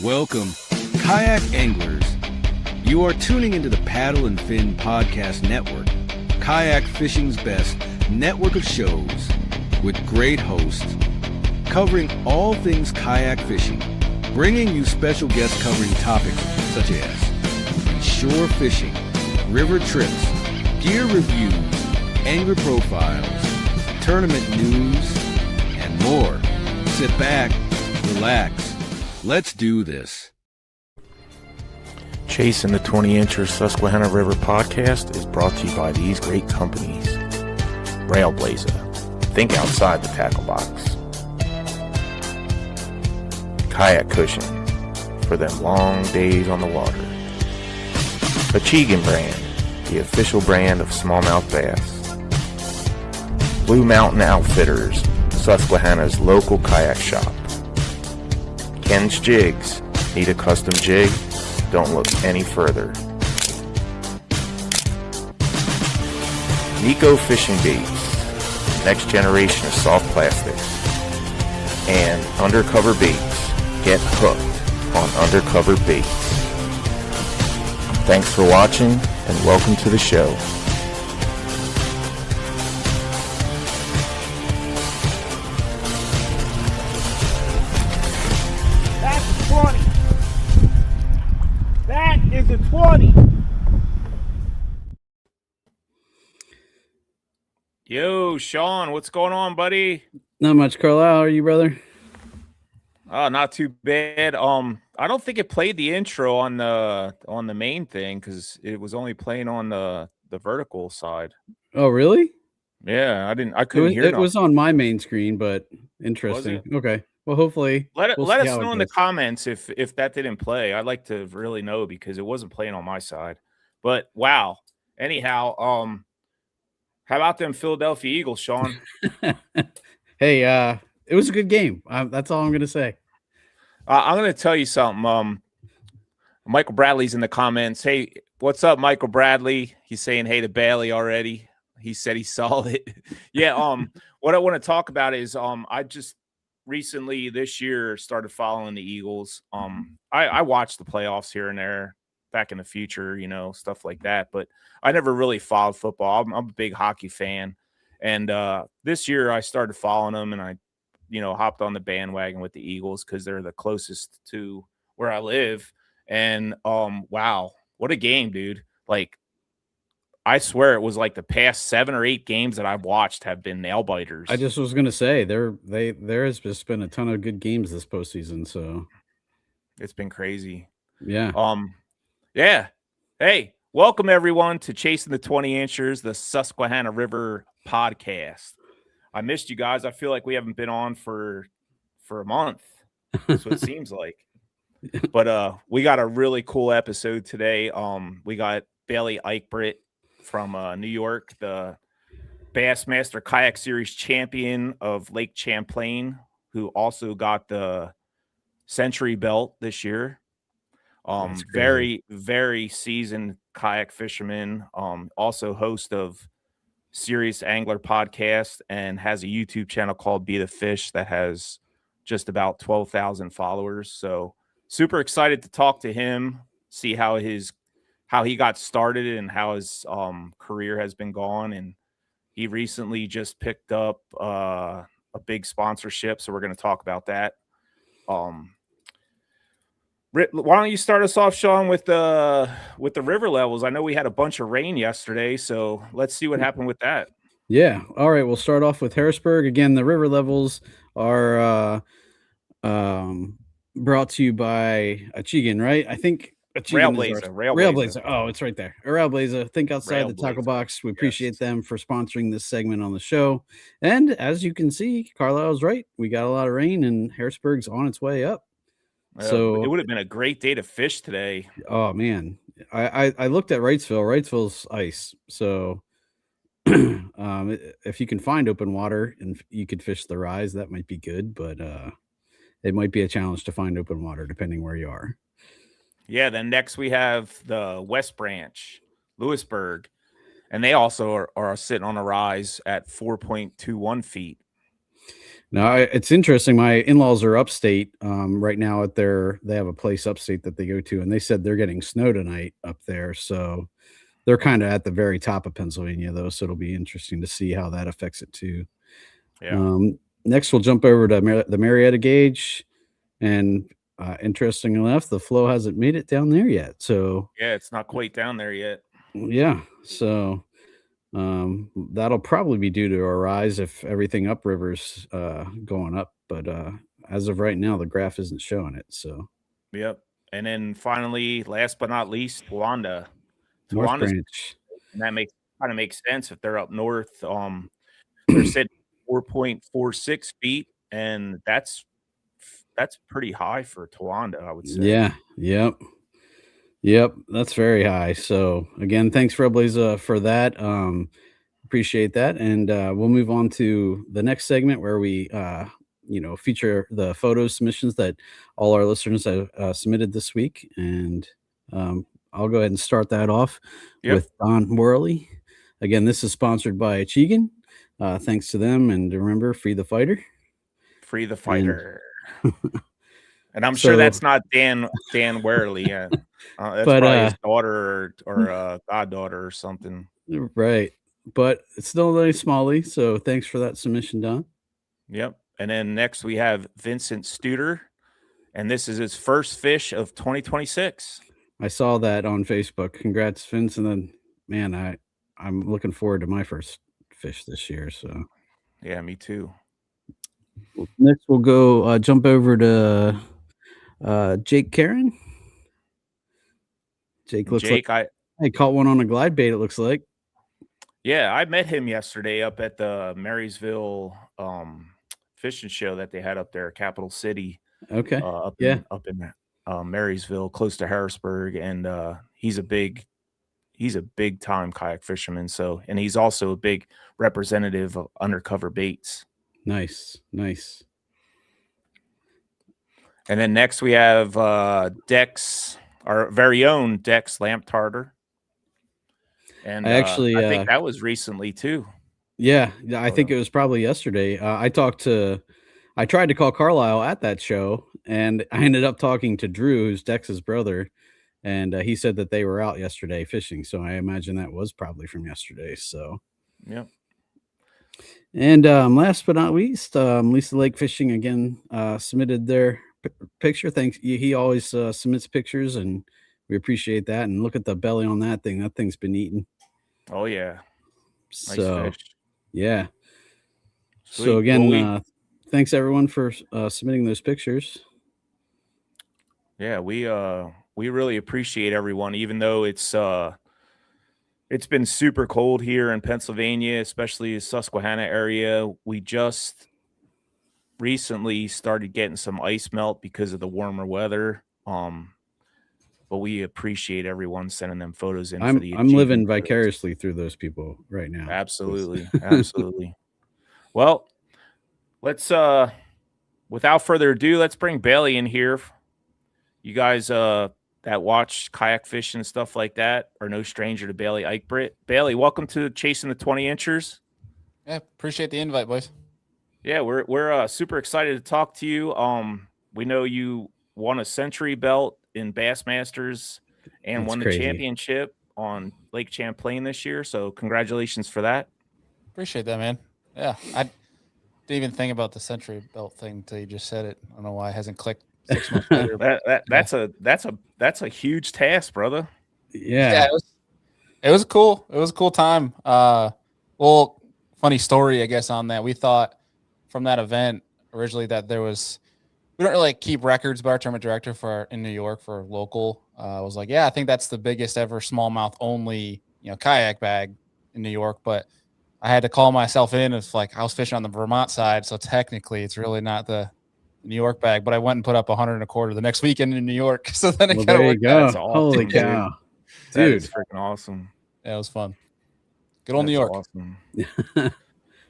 Welcome, kayak anglers. You are tuning into the Paddle and Fin Podcast Network, kayak fishing's best network of shows with great hosts covering all things kayak fishing, bringing you special guests covering topics such as shore fishing, river trips, gear reviews, angler profiles, tournament news, and more. Sit back, relax. Let's do this. Chasing the 20-incher Susquehanna River podcast is brought to you by these great companies. Railblazer. Think outside the tackle box. Kayak Cushion. For them long days on the water. Achigan brand. The official brand of smallmouth bass. Blue Mountain Outfitters. Susquehanna's local kayak shop. Ken's Jigs. Need a custom jig? Don't look any further. Nico Fishing Baits. Next generation of soft plastics. And Undercover Baits. Get hooked on Undercover Baits. Thanks for watching and welcome to the show. That's 20. That is a 20. Yo, Sean, what's going on, buddy? Not much, Carlisle. How are you, brother? Oh, not too bad. I don't think it played the intro on the main thing because it was only playing on the vertical side. Oh, really? Yeah, I couldn't hear it was on my main screen, but interesting. Okay. Well, hopefully let we'll us see how it know in the goes. comments if that didn't play. I'd like to really know because it wasn't playing on my side. But wow. Anyhow, how about them Philadelphia Eagles, Sean? Hey, it was a good game. That's all I'm gonna say. I'm going to tell you something. Michael Bradley's in the comments. Hey, what's up, Michael Bradley? He's saying hey to Bailey already. He said he saw it. Yeah. What I want to talk about is I just recently this year started following the Eagles. I watched the playoffs here and there back in the future, stuff like that. But I never really followed football. I'm a big hockey fan, and this year I started following them, and I hopped on the bandwagon with the Eagles because they're the closest to where I live. And wow, what a game, dude. Like, I swear it was like the past 7 or 8 games that I've watched have been nail biters. I just was gonna say there has just been a ton of good games this postseason. So it's been crazy. Yeah. Yeah. Hey, welcome everyone to Chasing the 20-inchers, the Susquehanna River podcast. I missed you guys. I feel like we haven't been on for a month. That's what it seems like. But we got a really cool episode today. We got Bailey Eigbrett from New York, the Bassmaster Kayak Series champion of Lake Champlain, who also got the Century Belt this year. Very, very seasoned kayak fisherman. Also host of Serious Angler podcast and has a YouTube channel called Be the Fish that has just about 12,000 followers. So super excited to talk to him, see how he got started and how his career has been going. And he recently just picked up a big sponsorship, so we're going to talk about that. Why don't you start us off, Sean, with the river levels? I know we had a bunch of rain yesterday, so let's see what happened with that. Yeah. All right. We'll start off with Harrisburg. Again, the river levels are brought to you by Achigan, right? I think Railblazer. Oh, it's right there. Railblazer. Think outside the tackle box. We appreciate them for sponsoring this segment on the show. And as you can see, Carlisle's right. We got a lot of rain, and Harrisburg's on its way up. So it would have been a great day to fish today. Oh man, I looked at Wrightsville. Wrightsville's ice. So if you can find open water and you could fish the rise, that might be good. But it might be a challenge to find open water depending where you are. Yeah. Then next we have the West Branch, Lewisburg, and they also are sitting on a rise at 4.21 feet. No, it's interesting. My in-laws are upstate right now they have a place upstate that they go to, and they said they're getting snow tonight up there. So they're kind of at the very top of Pennsylvania, though. So it'll be interesting to see how that affects it too. Yeah. Next, we'll jump over to the Marietta Gauge, and interesting enough, the flow hasn't made it down there yet. So yeah, it's not quite down there yet. Yeah. So that'll probably be due to a rise if everything upriver's going up. But as of right now, the graph isn't showing it. So yep. And then finally, last but not least, North Branch. And that kind of makes sense if they're up north. They're sitting 4.46 feet, and that's pretty high for Towanda, I would say. Yeah. Yep. That's very high. So again, thanks Trailblazer for that. Appreciate that. And we'll move on to the next segment where we feature the photo submissions that all our listeners have submitted this week. And I'll go ahead and start that off with Don Worley. Again, this is sponsored by Achigan. Thanks to them. And remember, free the fighter. Free the fighter. And I'm sure that's not Dan Werley. Yeah. That's probably his daughter or goddaughter or something. Right. But it's still very smally. So thanks for that submission, Don. Yep. And then next we have Vincent Studer. And this is his first fish of 2026. I saw that on Facebook. Congrats, Vince. And then, man, I'm looking forward to my first fish this year. So yeah, me too. Next we'll go jump over to Jake Karen. Jake I caught one on a glide bait, it looks like. Yeah, I met him yesterday up at the Marysville fishing show that they had up there, Capital City. Okay. Up in Marysville, close to Harrisburg, and he's a big time kayak fisherman. So, and he's also a big representative of Undercover Baits. Nice. And then next we have Dex, our very own Dex Lamp Tartar. And I think that was recently too. Yeah, I think it was probably yesterday. I tried to call Carlisle at that show, and I ended up talking to Drew, who's Dex's brother, and he said that they were out yesterday fishing. So I imagine that was probably from yesterday. So, yep. And last but not least, Lisa Lake Fishing again submitted their picture. Thanks. He always submits pictures, and we appreciate that. And look at the belly on that thing. That thing's been eaten. Oh yeah. Nice fish. Yeah. Sweet. So again, thanks everyone for submitting those pictures. Yeah, we really appreciate everyone, even though it's been super cold here in Pennsylvania, especially the Susquehanna area. We just recently started getting some ice melt because of the warmer weather. But we appreciate everyone sending them photos in. I'm living vicariously through those people right now. Absolutely. Well, let's without further ado, let's bring Bailey in here. You guys that watch kayak fishing and stuff like that are no stranger to Bailey Eigbrett. Bailey, welcome to Chasing the 20 Inchers. Yeah, appreciate the invite, boys. Yeah, we're super excited to talk to you. We know you won a Century belt in Bassmasters and won the championship on Lake Champlain this year. So congratulations for that. Appreciate that, man. Yeah, I didn't even think about the Century belt thing until you just said it. I don't know why it hasn't clicked 6 months later. That's a huge task, brother. Yeah, it was cool. It was a cool time. Well, funny story, I guess, on that. We thought from that event originally that we don't really keep records, but our tournament director in New York for local was like, yeah, I think that's the biggest ever smallmouth only, kayak bag in New York. But I had to call myself in. It's like I was fishing on the Vermont side, so technically it's really not the New York bag. But I went and put up 125 the next weekend in New York. So then it kind of worked out. That's awesome, holy cow, dude! It's freaking awesome. Yeah, it was fun. Good old New York. Awesome.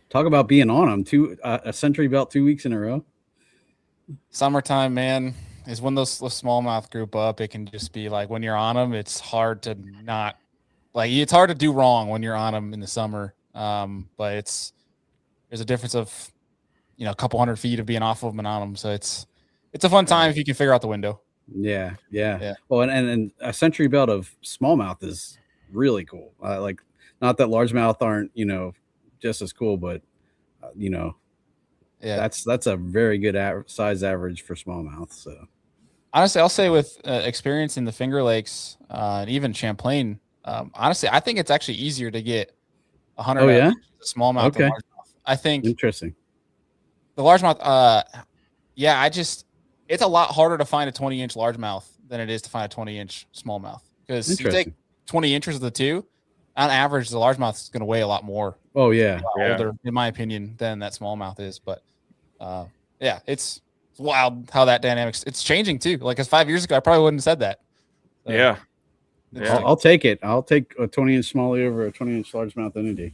Talk about being on them. A Century belt 2 weeks in a row. Summertime, man, is when those smallmouth group up. It can just be like when you're on them, it's hard to not it's hard to do wrong when you're on them in the summer. But there's a difference of, a couple 100 feet of being off of them and on them. So it's a fun time if you can figure out the window. Yeah. Well, and a century belt of smallmouth is really cool. Like, not that largemouth aren't, just as cool, but that's a very good size average for smallmouth. So honestly, I'll say with experience in the Finger Lakes and even Champlain, honestly, I think it's actually easier to get 100 smallmouth than largemouth. I think interesting. The largemouth, it's a lot harder to find a 20-inch largemouth than it is to find a 20-inch smallmouth, because you take 20 inches of the two, on average, the largemouth is going to weigh a lot more. Oh yeah, older, in my opinion, than that smallmouth is. But it's wild how that dynamics. It's changing too. Like, 'cause 5 years ago, I probably wouldn't have said that. So, I'll take it. I'll take a 20-inch smallie over a 20-inch largemouth any day.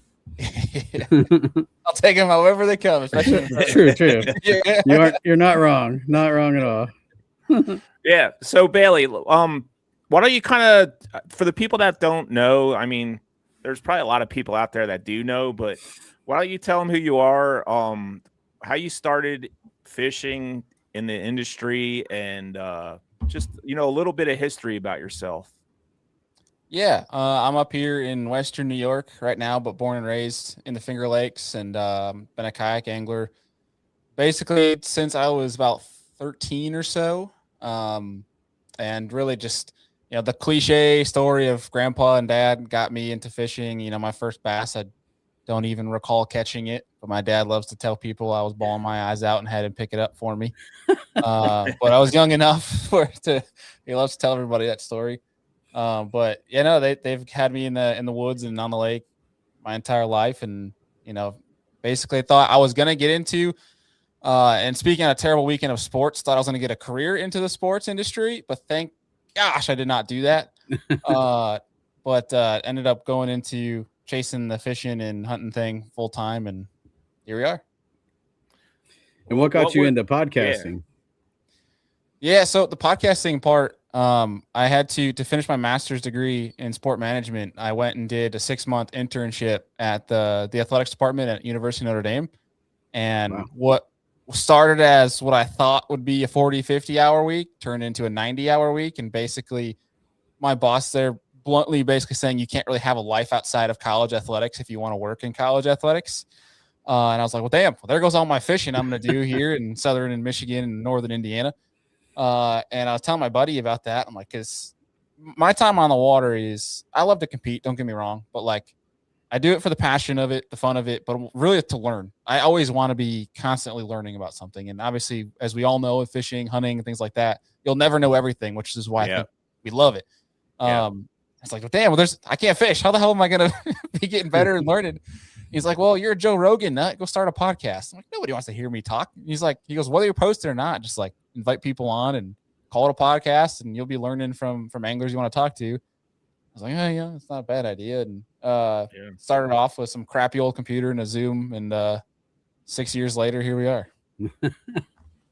I'll take them however they come. Especially true. Yeah. You're not wrong. Not wrong at all. Yeah. So Bailey, why don't you kind of, for the people that don't know, I mean, there's probably a lot of people out there that do know, but why don't you tell them who you are, how you started fishing in the industry, and just, a little bit of history about yourself. Yeah, I'm up here in Western New York right now, but born and raised in the Finger Lakes, and been a kayak angler basically since I was about 13 or so. And really just, the cliche story of grandpa and dad got me into fishing. My first bass, I don't even recall catching it, but my dad loves to tell people I was bawling my eyes out and had him pick it up for me. But I was young enough he loves to tell everybody that story. But they've had me in the woods and on the lake my entire life, and basically thought I was gonna get into and speaking of a terrible weekend of sports, thought I was gonna get a career into the sports industry, but thank gosh I did not do that. But ended up going into chasing the fishing and hunting thing full time, and here we are. And what got you into podcasting? Yeah, so the podcasting part, I had to finish my master's degree in sport management. I went and did a 6-month internship at the athletics department at University of Notre Dame. And what started as what I thought would be a 40-50 hour week turned into a 90-hour week. And basically my boss there bluntly saying you can't really have a life outside of college athletics if you want to work in college athletics. And I was like, well, damn, there goes all my fishing I'm going to do here in Southern and Michigan and Northern Indiana. And I was telling my buddy about that. I'm like, because my time on the water is, I love to compete, don't get me wrong, but like I do it for the passion of it, the fun of it, but really to learn. I always want to be constantly learning about something. And obviously, as we all know, with fishing, hunting, and things like that, you'll never know everything, which is why I think we love it. It's like, well, damn, I can't fish. How the hell am I going to be getting better and learning? He's like, well, you're a Joe Rogan nut. Go start a podcast. I'm like, nobody wants to hear me talk. He goes, whether you're posted or not, just like invite people on and call it a podcast, and you'll be learning from anglers you want to talk to. I was like, oh, yeah, it's not a bad idea. And started off with some crappy old computer and a Zoom, and 6 years later, here we are.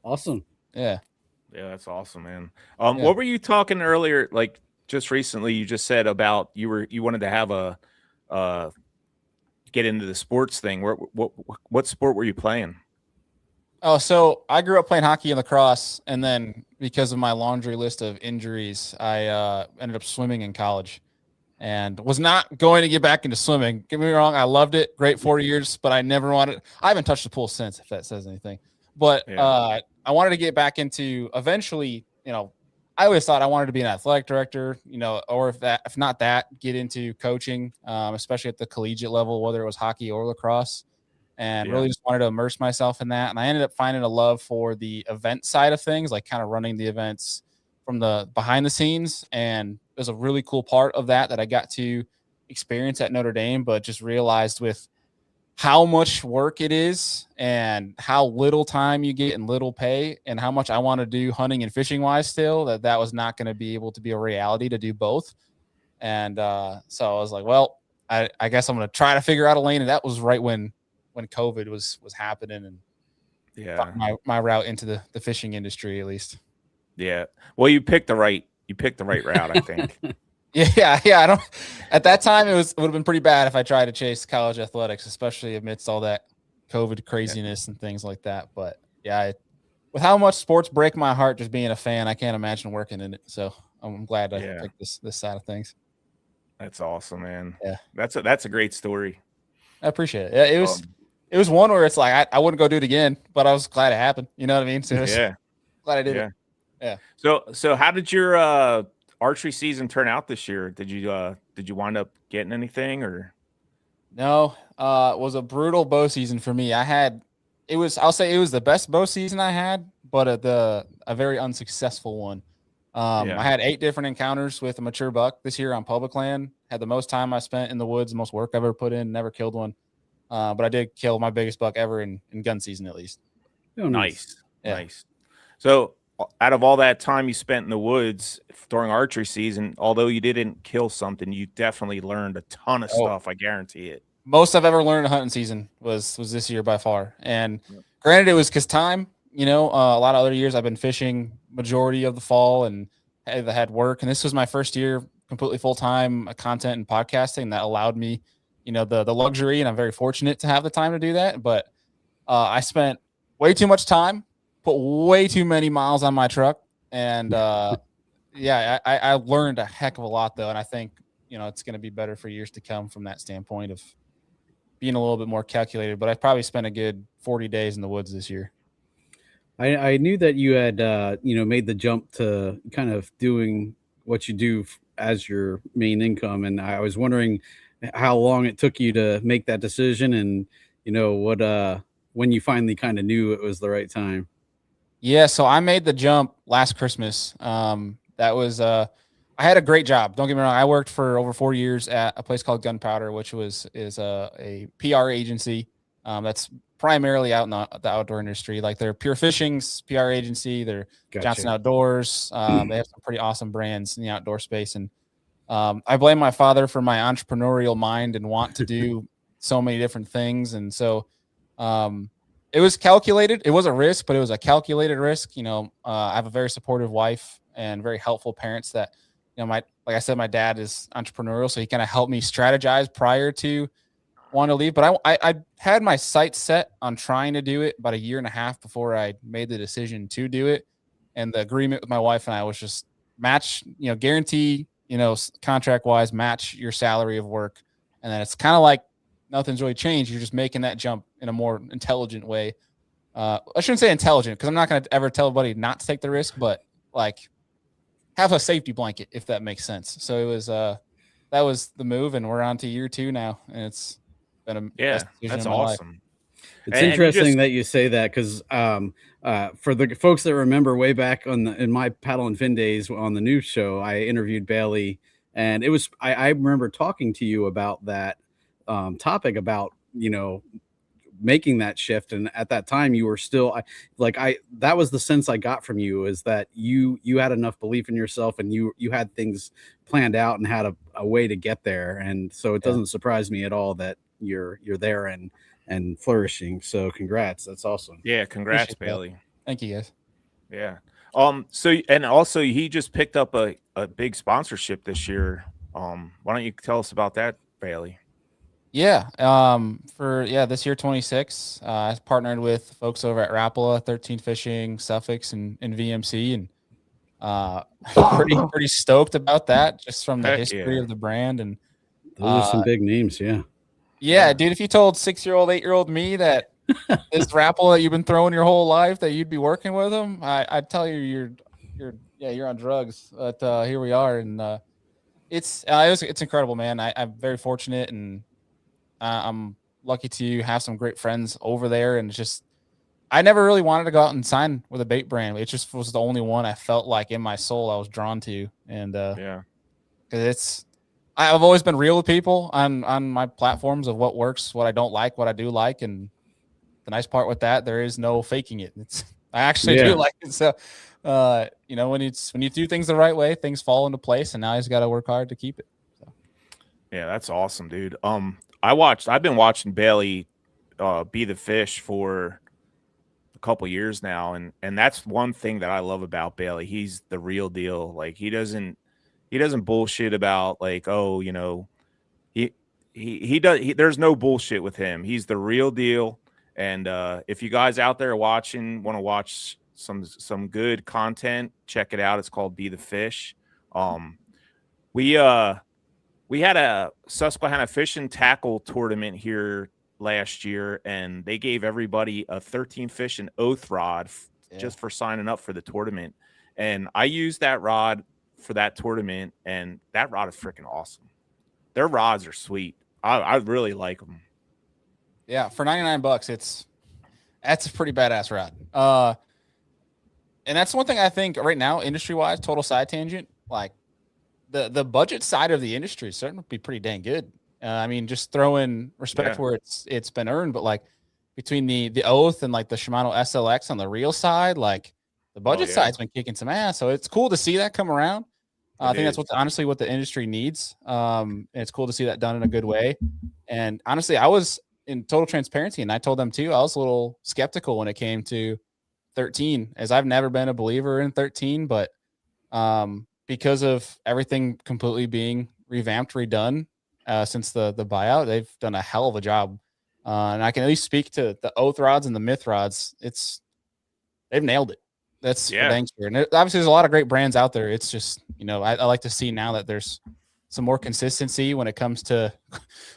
Awesome. Yeah. Yeah, that's awesome, man. What were you talking earlier? Like just recently, you just said about you wanted to have a get into the sports thing. What sport were you playing? Oh, so I grew up playing hockey and lacrosse, and then because of my laundry list of injuries, I ended up swimming in college and was not going to get back into swimming. Get me wrong, I loved it. Great 4 years, but I haven't touched the pool since, if that says anything. But I wanted to get back into eventually, I always thought I wanted to be an athletic director, or if not that, get into coaching, especially at the collegiate level, whether it was hockey or lacrosse. And really just wanted to immerse myself in that. And I ended up finding a love for the event side of things, like kind of running the events from the behind the scenes. And there's a really cool part of that I got to experience at Notre Dame, but just realized with how much work it is and how little time you get and little pay and how much I want to do hunting and fishing wise still, that was not going to be able to be a reality to do both. And so I was like, well, I guess I'm going to try to figure out a lane. And that was right when COVID was happening, and my route into the fishing industry, at least. Yeah. Well, you picked the right route, I think. Yeah. I don't. At that time, it would have been pretty bad if I tried to chase college athletics, especially amidst all that COVID craziness and things like that. But yeah, with how much sports break my heart just being a fan, I can't imagine working in it. So I'm glad I picked this side of things. That's awesome, man. Yeah. That's a great story. I appreciate it. It was one where it's like I wouldn't go do it again, but I was glad it happened. You know what I mean? So glad I did it. Yeah. So how did your archery season turn out this year? Did you wind up getting anything or? No, it was a brutal bow season for me. I'll say it was the best bow season I had, but a very unsuccessful one. I had 8 different encounters with a mature buck this year on public land. Had the most time I spent in the woods, the most work I've ever put in. Never killed one, but I did kill my biggest buck ever in gun season, at least. Oh, nice. So, out of all that time you spent in the woods during archery season, although you didn't kill something, you definitely learned a ton of stuff. I guarantee it. Most I've ever learned in hunting season was this year by far. And granted, it was because time. A lot of other years I've been fishing majority of the fall and had work. And this was my first year completely full-time content and podcasting that allowed me, the luxury. And I'm very fortunate to have the time to do that. But I spent way too much time, put way too many miles on my truck. And I learned a heck of a lot, though. And I think, it's going to be better for years to come from that standpoint of being a little bit more calculated. But I've probably spent a good 40 days in the woods this year. I knew that you had, made the jump to kind of doing what you do as your main income. And I was wondering how long it took you to make that decision and, when you finally kind of knew it was the right time. Yeah. So I made the jump last Christmas. That was, I had a great job. Don't get me wrong. I worked for over 4 years at a place called Gunpowder, which is a PR agency. That's primarily out in the outdoor industry. Like they're Pure Fishing's PR agency. They're Johnson Outdoors. They have some pretty awesome brands in the outdoor space. And I blame my father for my entrepreneurial mind and want to do so many different things. And so it was calculated. It was a risk, but it was a calculated risk. I have a very supportive wife and very helpful parents that, like I said, my dad is entrepreneurial. So he kind of helped me strategize prior to want to leave, but I had my sights set on trying to do it about 1.5 years before I made the decision to do it. And the agreement with my wife and I was just guarantee, contract wise, match your salary of work. And then it's kind of like nothing's really changed. You're just making that jump in a more intelligent way. I shouldn't say intelligent because I'm not going to ever tell anybody not to take the risk, but like have a safety blanket, if that makes sense. So it was, that was the move, and we're on to year 2 now. And it's, that's awesome. It's interesting that you say that because for the folks that remember way back in my Paddle and Fin days on the news show, I interviewed Bailey, and it was I remember talking to you about that topic about making that shift, and at that time you were still that was the sense I got from you, is that you had enough belief in yourself and you had things planned out and had a way to get there, and so it doesn't surprise me at all that you're there and flourishing. So congrats. That's awesome. Yeah. Congrats, Bailey. Thank you, guys. Yeah. So, and also he just picked up a big sponsorship this year. Why don't you tell us about that, Bailey? Yeah. This year, 26, I partnered with folks over at Rapala, 13 Fishing, Suffolk, and VMC, and pretty stoked about that, just from the history of the brand. And those are some big names. Yeah, dude, if you told 6-year-old, 8-year-old me that this Rapala that you've been throwing your whole life, that you'd be working with them, I'd tell you you're on drugs. But here we are, and it's incredible, man. I'm very fortunate, and I'm lucky to have some great friends over there. And just, I never really wanted to go out and sign with a bait brand. It just was the only one I felt like in my soul I was drawn to, and because I've always been real with people on my platforms of what works, what I don't like, what I do like. And the nice part with that, there is no faking it. I actually do like it. So, when you do things the right way, things fall into place, and now you just got to work hard to keep it. So. Yeah, that's awesome, dude. I've been watching Bailey be the fish for a couple years now. And that's one thing that I love about Bailey. He's the real deal. Like he doesn't bullshit about like, he does. There's no bullshit with him. He's the real deal. And if you guys out there watching want to watch some good content, check it out. It's called Be the Fish. We had a Susquehanna Fishing Tackle tournament here last year, and they gave everybody a 13 fish and oath rod just for signing up for the tournament. And I used that rod for that tournament, and that rod is freaking awesome. Their rods are sweet. I really like them. Yeah, for $99, that's a pretty badass rod. And that's one thing I think right now, industry-wise, total side tangent, like the budget side of the industry is starting to be pretty dang good. I mean, just throw in respect where it's been earned, but like between the Oath and like the Shimano SLX on the reel side, like the budget side's been kicking some ass. So it's cool to see that come around. I think that's honestly what the industry needs. And it's cool to see that done in a good way. And honestly, I was in total transparency, and I told them too, I was a little skeptical when it came to 13, as I've never been a believer in 13, but because of everything completely being revamped, redone since the buyout, they've done a hell of a job. And I can at least speak to the Oath rods and the Myth rods. They've nailed it. That's for dang sure. And obviously there's a lot of great brands out there. It's just, I like to see now that there's some more consistency when it comes to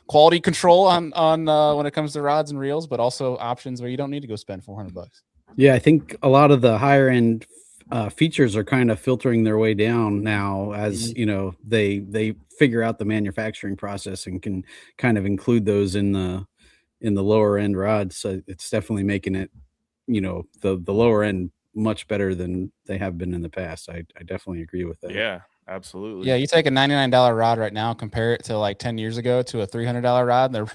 quality control on when it comes to rods and reels, but also options where you don't need to go spend $400. Yeah, I think a lot of the higher end features are kind of filtering their way down now as they figure out the manufacturing process and can kind of include those in the lower end rods. So it's definitely making it, the lower end much better than they have been in the past. I definitely agree with that. Yeah, absolutely. Yeah, you take a $99 rod right now, compare it to like 10 years ago to a $300 rod, and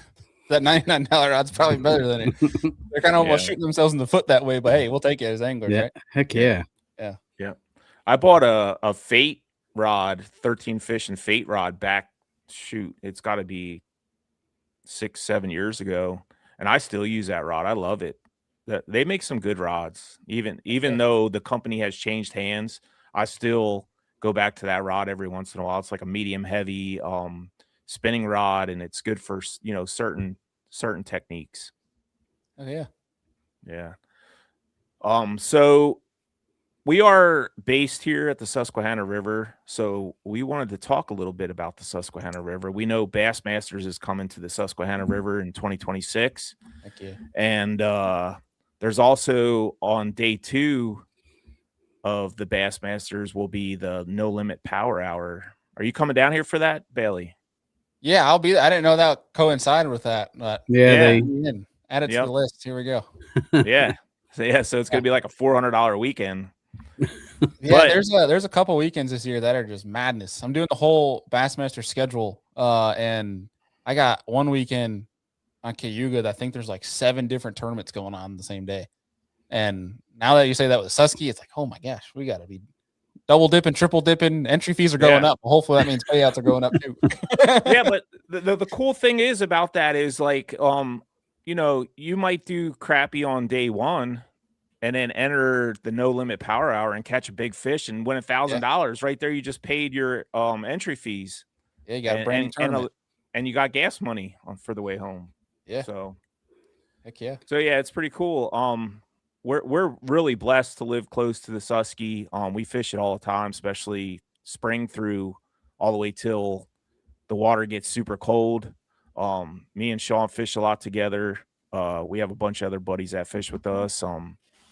that $99 rod's probably better than it. They're kind of almost shooting themselves in the foot that way, but hey, we'll take it as anglers, right? Heck yeah. Yeah. I bought a Fate rod, 13 fish and Fate rod back. Shoot, it's got to be 6-7 years ago, and I still use that rod. I love it. They make some good rods, even though the company has changed hands. I still go back to that rod every once in a while. It's like a medium heavy spinning rod, and it's good for certain techniques. Oh yeah. So we are based here at the Susquehanna River, so we wanted to talk a little bit about the Susquehanna River. We know Bassmasters is coming to the Susquehanna River in 2026. Heck yeah. And there's also on day 2 of the Bassmasters will be the No Limit Power Hour. Are you coming down here for that, Bailey? Yeah, I'll be there. I didn't know that coincided with that, but they add it to the list. Here we go. So it's going to be like a $400 weekend. Yeah, there's a couple weekends this year that are just madness. I'm doing the whole Bassmaster schedule, and I got one weekend on Cayuga that I think there's like 7 different tournaments going on the same day. And now that you say that with Susky, it's like, oh my gosh, we got to be double dipping, triple dipping. Entry fees are going up. Hopefully that means payouts are going up too. Yeah, but the cool thing is about that is like, you might do crappy on day 1 and then enter the No Limit Power Hour and catch a big fish and win $1,000 right there. You just paid your entry fees. Yeah, you got a brand new tournament. And you got gas money for the way home. Yeah. So heck yeah. So yeah, it's pretty cool. We're really blessed to live close to the Susky. We fish it all the time, especially spring through all the way till the water gets super cold. Me and Sean fish a lot together. We have a bunch of other buddies that fish with us.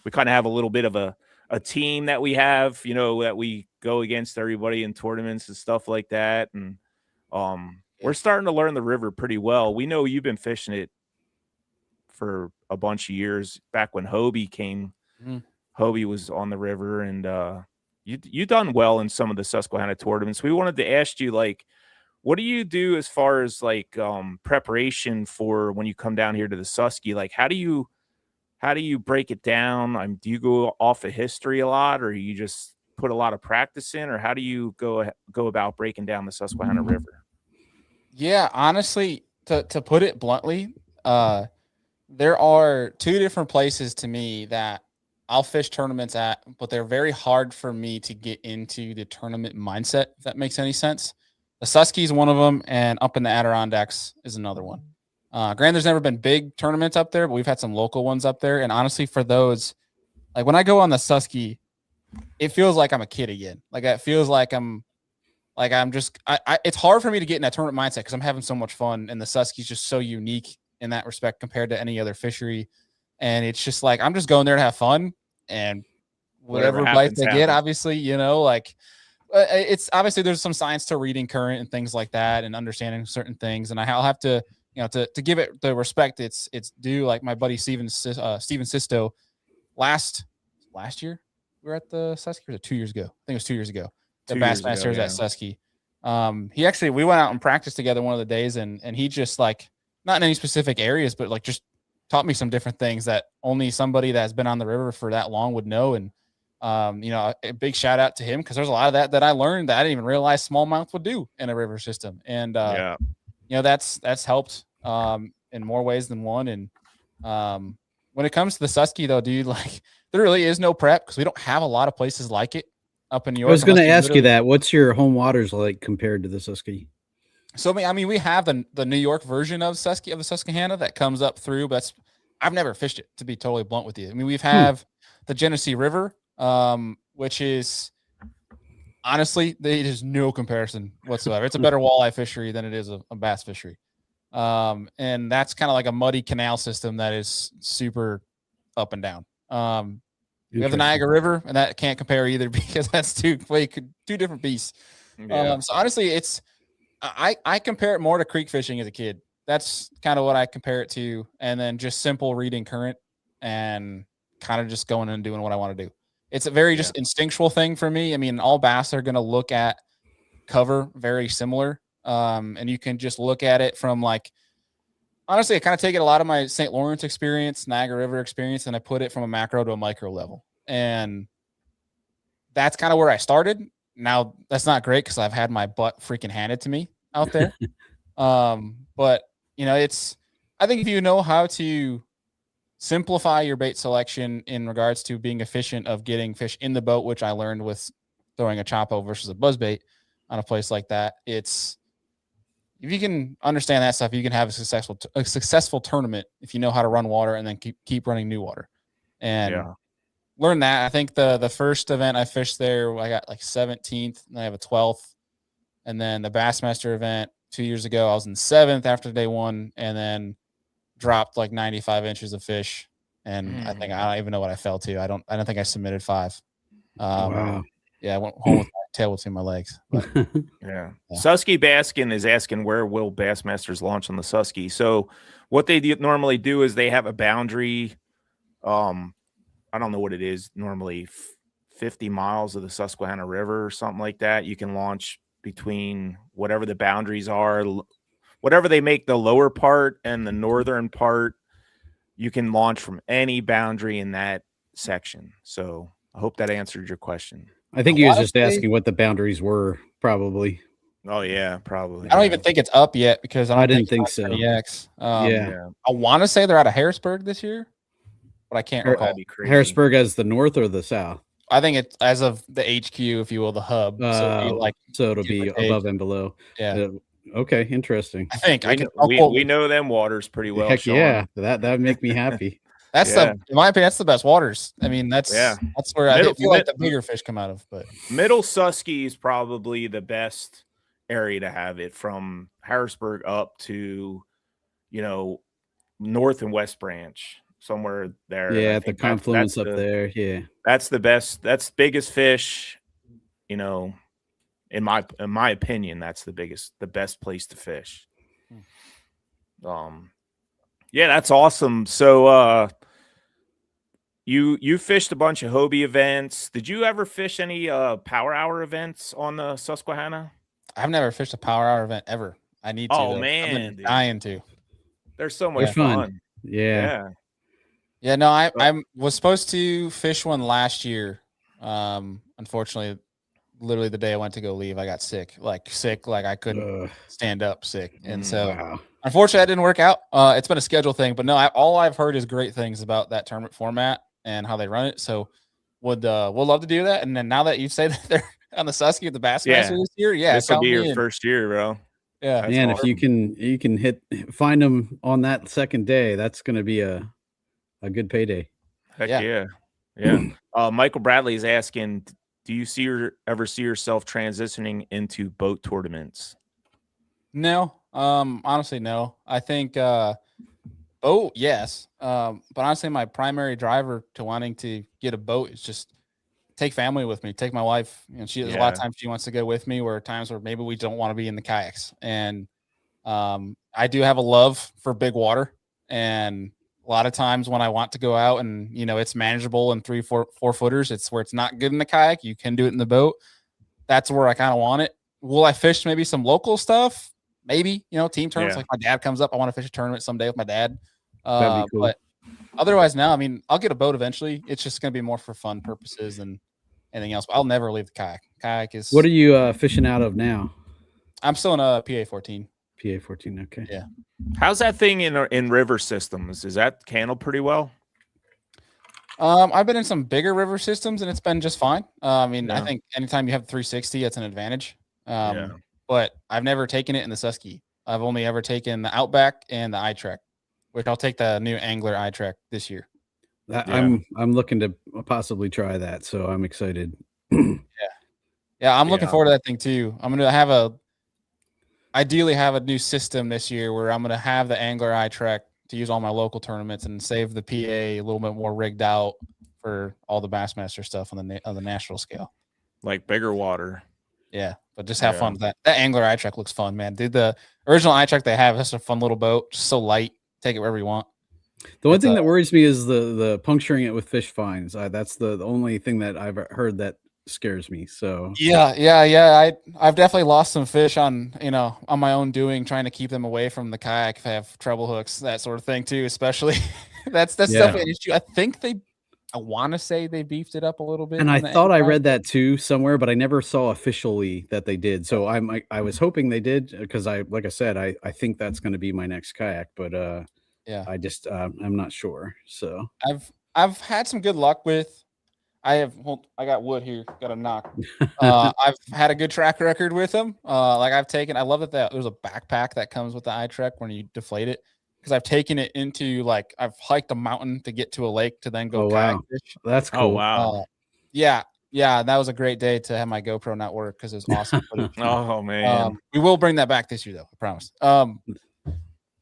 We kind of have a little bit of a team that we have, that we go against everybody in tournaments and stuff like that. And we're starting to learn the river pretty well. We know you've been fishing it for a bunch of years back when Hobie came. Hobie was on the river, and you done well in some of the Susquehanna tournaments. We wanted to ask you, like, what do you do as far as like preparation for when you come down here to the Susky? Like, how do you break it down? Do you go off of history a lot, or you just put a lot of practice in, or how do you go about breaking down the Susquehanna River? Yeah, honestly, to put it bluntly, there are 2 different places to me that I'll fish tournaments at, but they're very hard for me to get into the tournament mindset, if that makes any sense. The Susky is one of them, and up in the Adirondacks is another one. Granted, there's never been big tournaments up there, but we've had some local ones up there. And honestly, for those, like when I go on the Susky, it feels like I'm a kid again. Like it feels like it's hard for me to get in that tournament mindset because I'm having so much fun, and the Susky is just so unique in that respect compared to any other fishery. And it's just like I'm just going there to have fun, and whatever bites they get, obviously, it's obviously there's some science to reading current and things like that, and understanding certain things. And I'll have to, to give it the respect it's due. Like my buddy Steven Sisto, last year we were at the Susky. Or was it 2 years ago? I think it was 2 years ago. The Bassmasters at Susky. We went out and practiced together one of the days, and he just like, not in any specific areas, but like just taught me some different things that only somebody that's been on the river for that long would know. And a big shout out to him, because there's a lot of that I learned that I didn't even realize smallmouth would do in a river system. And that's helped in more ways than one. And when it comes to the Susky though, dude, like there really is no prep because we don't have a lot of places like it up in New York. I was going to ask you that. What's your home waters like compared to the Susky? So I mean, we have the New York version of the Susquehanna that comes up through, but I've never fished it, to be totally blunt with you. I mean, we've have the Genesee River, which is honestly, there's no comparison whatsoever. It's a better walleye fishery than it is a bass fishery. And that's kind of like a muddy canal system that is super up and down. We have the Niagara River, and that can't compare either because that's two different beasts. Yeah. So honestly, I compare it more to creek fishing as a kid. That's kind of what I compare it to. And then just simple reading current and kind of just going and doing what I want to do. It's a very just instinctual thing for me. I mean, all bass are going to look at cover very similar. And you can just look at it from like, honestly, I kind of take it a lot of my St. Lawrence experience, Niagara River experience, and I put it from a macro to a micro level. And that's kind of where I started. Now, that's not great because I've had my butt freaking handed to me out there. But, I think if you know how to simplify your bait selection in regards to being efficient of getting fish in the boat, which I learned with throwing a chopo versus a buzzbait on a place like that, if you can understand that stuff, you can have a successful tournament if you know how to run water and then keep running new water. And learn that. I think the first event I fished there, I got like 17th, and I have a 12th. And then the Bassmaster event 2 years ago, I was in 7th after day one, and then dropped like 95 inches of fish. And I don't even know what I fell to. I don't think I submitted 5. Wow. Yeah, I went home with my tail between my legs. But, yeah. Susky Baskin is asking, where will Bassmasters launch on the Susky? So what they normally do is they have a boundary. I don't know what it is, normally 50 miles of the Susquehanna River or something like that. You can launch between whatever the boundaries are, whatever they make the lower part and the northern part. You can launch from any boundary in that section. So I hope that answered your question. I think he was just asking what the boundaries were, probably. Oh, yeah, probably. I don't even think it's up yet because I didn't think so. I want to say they're out of Harrisburg this year, but I can't recall. Harrisburg as the north or the south? I think it's as of the HQ, if you will, the hub. So it'll be above and below. Yeah. Okay, interesting. I think we know them waters pretty well. Heck yeah, that would make me happy. That's in my opinion, that's the best waters. I mean, that's where I feel like the bigger fish come out of. But Middle Susky is probably the best area to have it, from Harrisburg up to, North and West Branch, somewhere there. Yeah, at the confluence up there. Yeah, that's the best. That's biggest fish. In my opinion, that's the best place to fish. Yeah, that's awesome. So, you fished a bunch of Hobie events. Did you ever fish any power hour events on the Susquehanna? I've never fished a power hour event ever. I need to. Oh man, I'm dying to. They're so much fun. Yeah. No, I was supposed to fish one last year. Unfortunately, literally the day I went to go leave, I got sick. Like I couldn't stand up sick. And so unfortunately that didn't work out. It's been a schedule thing, but no, all I've heard is great things about that tournament format and how they run it. So we'll love to do that. And then now that you say that they're on the Susky at the Bassmaster this year, this will be your first year, bro. Yeah, man. Awesome. If you can find them on that second day, that's going to be a good payday. Heck yeah. Michael Bradley is asking, do you ever see yourself transitioning into boat tournaments? No, honestly, no. I think boat, yes. But honestly, my primary driver to wanting to get a boat is just take family with me, take my wife. You know, there's a lot of times she wants to go with me, where times where maybe we don't want to be in the kayaks. And I do have a love for big water, and a lot of times when I want to go out and, you know, it's manageable in 4 footers, it's where it's not good in the kayak, you can do it in the boat. That's where I kind of want it. Will I fish maybe some local stuff? Maybe, you know, team tournaments. Like my dad comes up, I want to fish a tournament someday with my dad. That'd be cool. But otherwise, now, I mean, I'll get a boat eventually. It's just going to be more for fun purposes than anything else. But I'll never leave the kayak. Kayak is. What are you fishing out of now? I'm still in a PA-14. PA-14, okay. Yeah. How's that thing in river systems? Is that handled pretty well? I've been in some bigger river systems and it's been just fine. I mean, I think anytime you have 360, it's an advantage. But I've never taken it in the Susky. I've only ever taken the Outback and the iTrek, which I'll take the new Angler iTrek this year. I'm looking to possibly try that, so I'm excited. Yeah, I'm looking forward to that thing too. I'm gonna ideally have a new system this year where I'm gonna have the Angler iTrek to use all my local tournaments and save the PA a little bit more rigged out for all the Bassmaster stuff on the national scale, like bigger water. Yeah, but just have fun with that. That Angler iTrek looks fun, man. Dude, the original iTrek they have, that's a fun little boat, just so light. Take it wherever you want. The one thing that worries me is the puncturing it with fish fines. That's the only thing that I've heard that scares me. So I've definitely lost some fish on my own doing, trying to keep them away from the kayak if I have treble hooks, that sort of thing too. Especially that's definitely an issue. I want to say they beefed it up a little bit. And I thought I read that too somewhere, but I never saw officially that they did. So I was hoping they did, because like I said, I think that's going to be my next kayak, but I just I'm not sure. So I've had some good luck with. I got wood here, got a knock. I've had a good track record with them. I love that there's a backpack that comes with the iTrek when you deflate it, because I've taken it into I've hiked a mountain to get to a lake to then go kayak fish. That's cool. Oh wow. Yeah, that was a great day to have my GoPro not work because it was awesome. Oh man. We will bring that back this year though, I promise.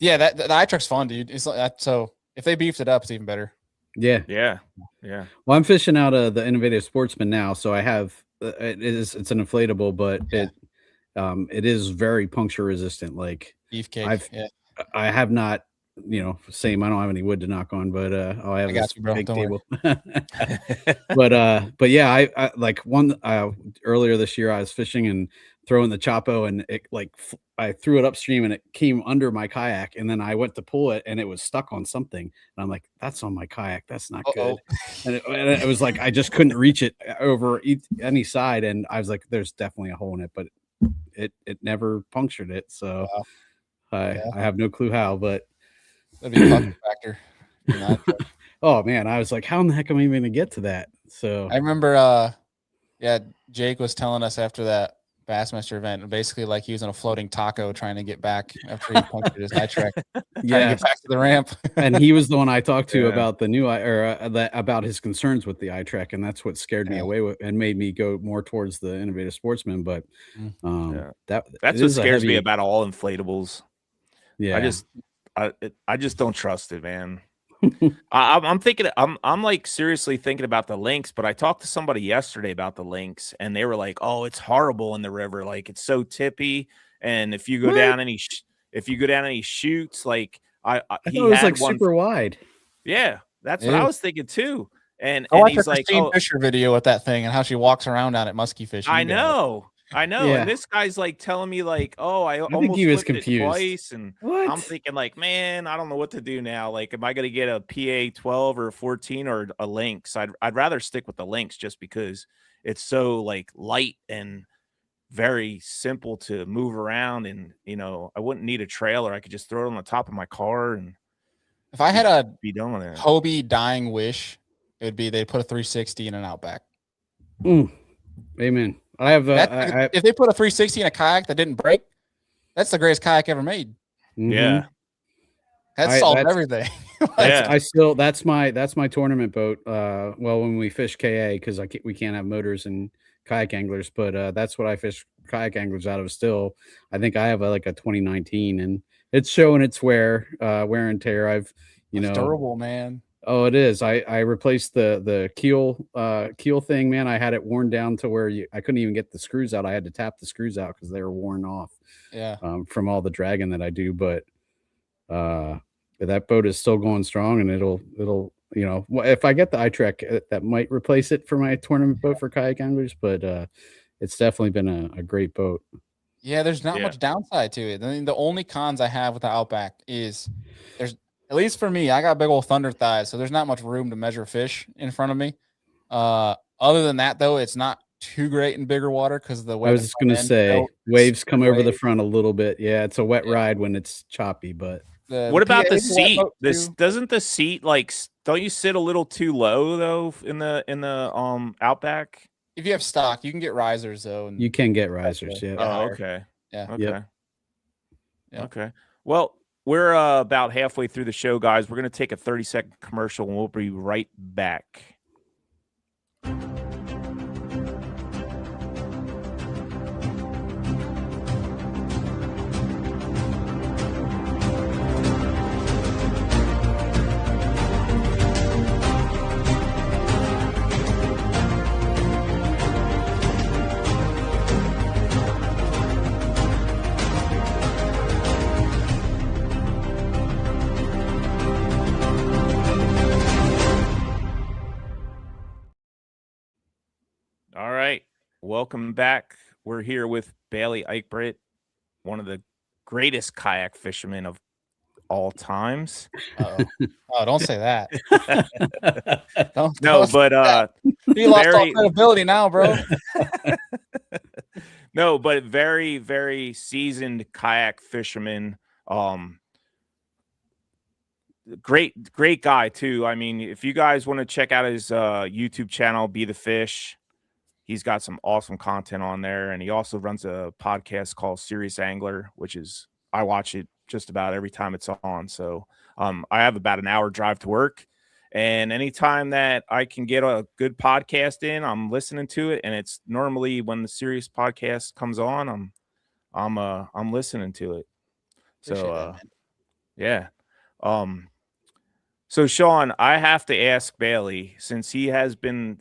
Yeah, the iTrek's fun, dude. It's so if they beefed it up, it's even better. Yeah. Well, I'm fishing out of the Innovative Sportsman now, so I have it's an inflatable, but it is very puncture resistant. Like beefcake. I have not, I don't have any wood to knock on, but I have this big table. but yeah, I like one earlier this year I was fishing and throwing the Chapo, and it I threw it upstream and it came under my kayak, and then I went to pull it and it was stuck on something, and I'm like, that's on my kayak, that's not good. And it was like I just couldn't reach it over any side, and I was like, there's definitely a hole in it, but it never punctured it. So I have no clue how, but that'd be a fucking factor. Oh man, I was like, how in the heck am I even gonna get to that? So I remember Jake was telling us after that Bassmaster event, basically like using a floating taco trying to get back after he punctured his iTrek. Trying to get back to the ramp. And he was the one I talked to about the new about his concerns with the iTrek, and that's what scared me away and made me go more towards the Innovative Sportsman. But that's what scares me about all inflatables. Yeah, I just don't trust it, man. I'm thinking, I'm like seriously thinking about the Lynx, but I talked to somebody yesterday about the Lynx, and they were like, "Oh, it's horrible in the river. Like it's so tippy, and if you go down any chutes, like I thought it was like super wide." Yeah, that's what I was thinking too. And he's like, Fisher video with that thing and how she walks around on it musky fishing. I know. Yeah. And this guy's like telling me like, "Oh, I almost he was confused twice," and I'm thinking like, man, I don't know what to do now. Like, am I going to get a PA 12 or 14 or a Lynx? I'd rather stick with the Lynx just because it's so like light and very simple to move around, and I wouldn't need a trailer. I could just throw it on the top of my car, and if I had be done with it. Hobie dying wish, it would be they'd put a 360 in an Outback. Amen. I have if they put a 360 in a kayak that didn't break, That's the greatest kayak ever made. Mm-hmm. Yeah. That solved everything. That's my tournament boat. Well, when we fish KA, because we can't have motors and kayak anglers, but that's what I fish kayak anglers out of still. I think I have a 2019, and it's showing its wear and tear. It's durable, man. Oh, it is. I replaced the keel thing, man. I had it worn down to where I couldn't even get the screws out. I had to tap the screws out because they were worn off. Yeah. From all the dragging that I do, but that boat is still going strong, and it'll if I get the iTrek, that might replace it for my tournament boat for kayak anglers, but it's definitely been a great boat. Yeah, there's not much downside to it. I mean, the only cons I have with the Outback is there's, at least for me, I got big old thunder thighs, so there's not much room to measure fish in front of me. Other than that, though, it's not too great in bigger water because the way I was just going to say waves come over the front a little bit. Yeah, it's a wet ride when it's choppy, but what about the seat? Doesn't the seat don't you sit a little too low though in the Outback? If you have stock, you can get risers though. You can get risers. Yeah. Oh, okay. Yeah. Okay. Yep. Okay. Well, we're about halfway through the show, guys. We're going to take a 30-second commercial, and we'll be right back. All right. Welcome back. We're here with Bailey Eigbrett, one of the greatest kayak fishermen of all times. Oh, don't say that. He lost all credibility now, bro. No, but very, very seasoned kayak fisherman. Great guy too. I mean, if you guys want to check out his YouTube channel, Be the Fish, he's got some awesome content on there, and he also runs a podcast called Serious Angler, which is I watch it just about every time it's on. So I have about an hour drive to work, and anytime that I can get a good podcast in, I'm listening to it. And it's normally when the Serious podcast comes on, I'm listening to it. So yeah. So Sean, I have to ask Bailey, since he has been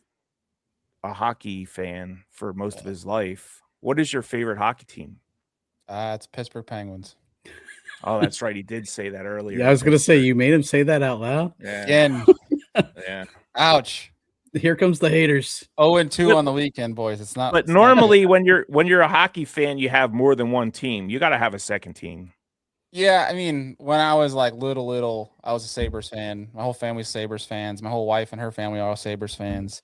a hockey fan for most of his life, what is your favorite hockey team? It's Pittsburgh Penguins. Oh, that's right. He did say that earlier. Yeah, I was going to say, you made him say that out loud. Yeah. Again. Yeah. Ouch. Here comes the haters. 0-2 on the weekend, boys. It's not. But normally, when you're a hockey fan, you have more than one team. You got to have a second team. Yeah, I mean, when I was like little, I was a Sabres fan. My whole family's Sabres fans. My whole wife and her family are all Sabres fans.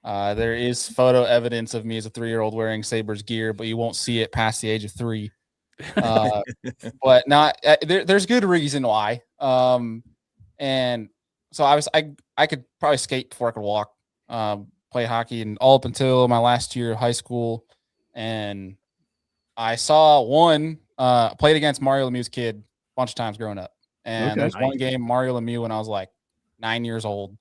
There is photo evidence of me as a 3-year-old wearing Sabres gear, but you won't see it past the age of 3. But not there's good reason why. And so I could probably skate before I could walk. Play hockey and all up until my last year of high school, and I saw played against Mario Lemieux's kid a bunch of times growing up. And there's one game, Mario Lemieux, when I was like 9 years old,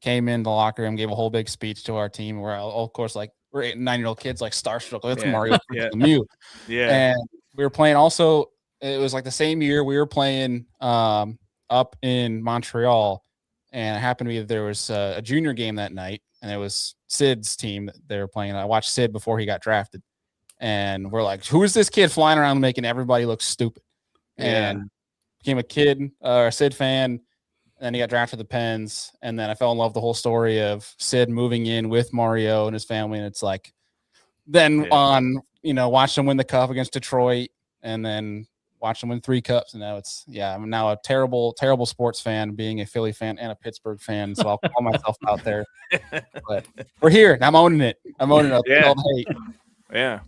came in the locker room, gave a whole big speech to our team where, of course, like we're 8 and 9-year-old kids, like starstruck. That's Mario Lemieux. Yeah. And we were playing also, it was like the same year we were playing up in Montreal. And it happened to be that there was a junior game that night, and it was Sid's team that they were playing. I watched Sid before he got drafted. And we're like, who is this kid flying around making everybody look stupid? And became a Sid fan. And then he got drafted to the Pens. And then I fell in love with the whole story of Sid moving in with Mario and his family. And it's like, then watch him win the cup against Detroit, and then watch him win 3 cups. And now I'm now a terrible, terrible sports fan, being a Philly fan and a Pittsburgh fan. So I'll call myself out there. But we're here, and I'm owning it. I'm owning it. Yeah. Hate. Yeah.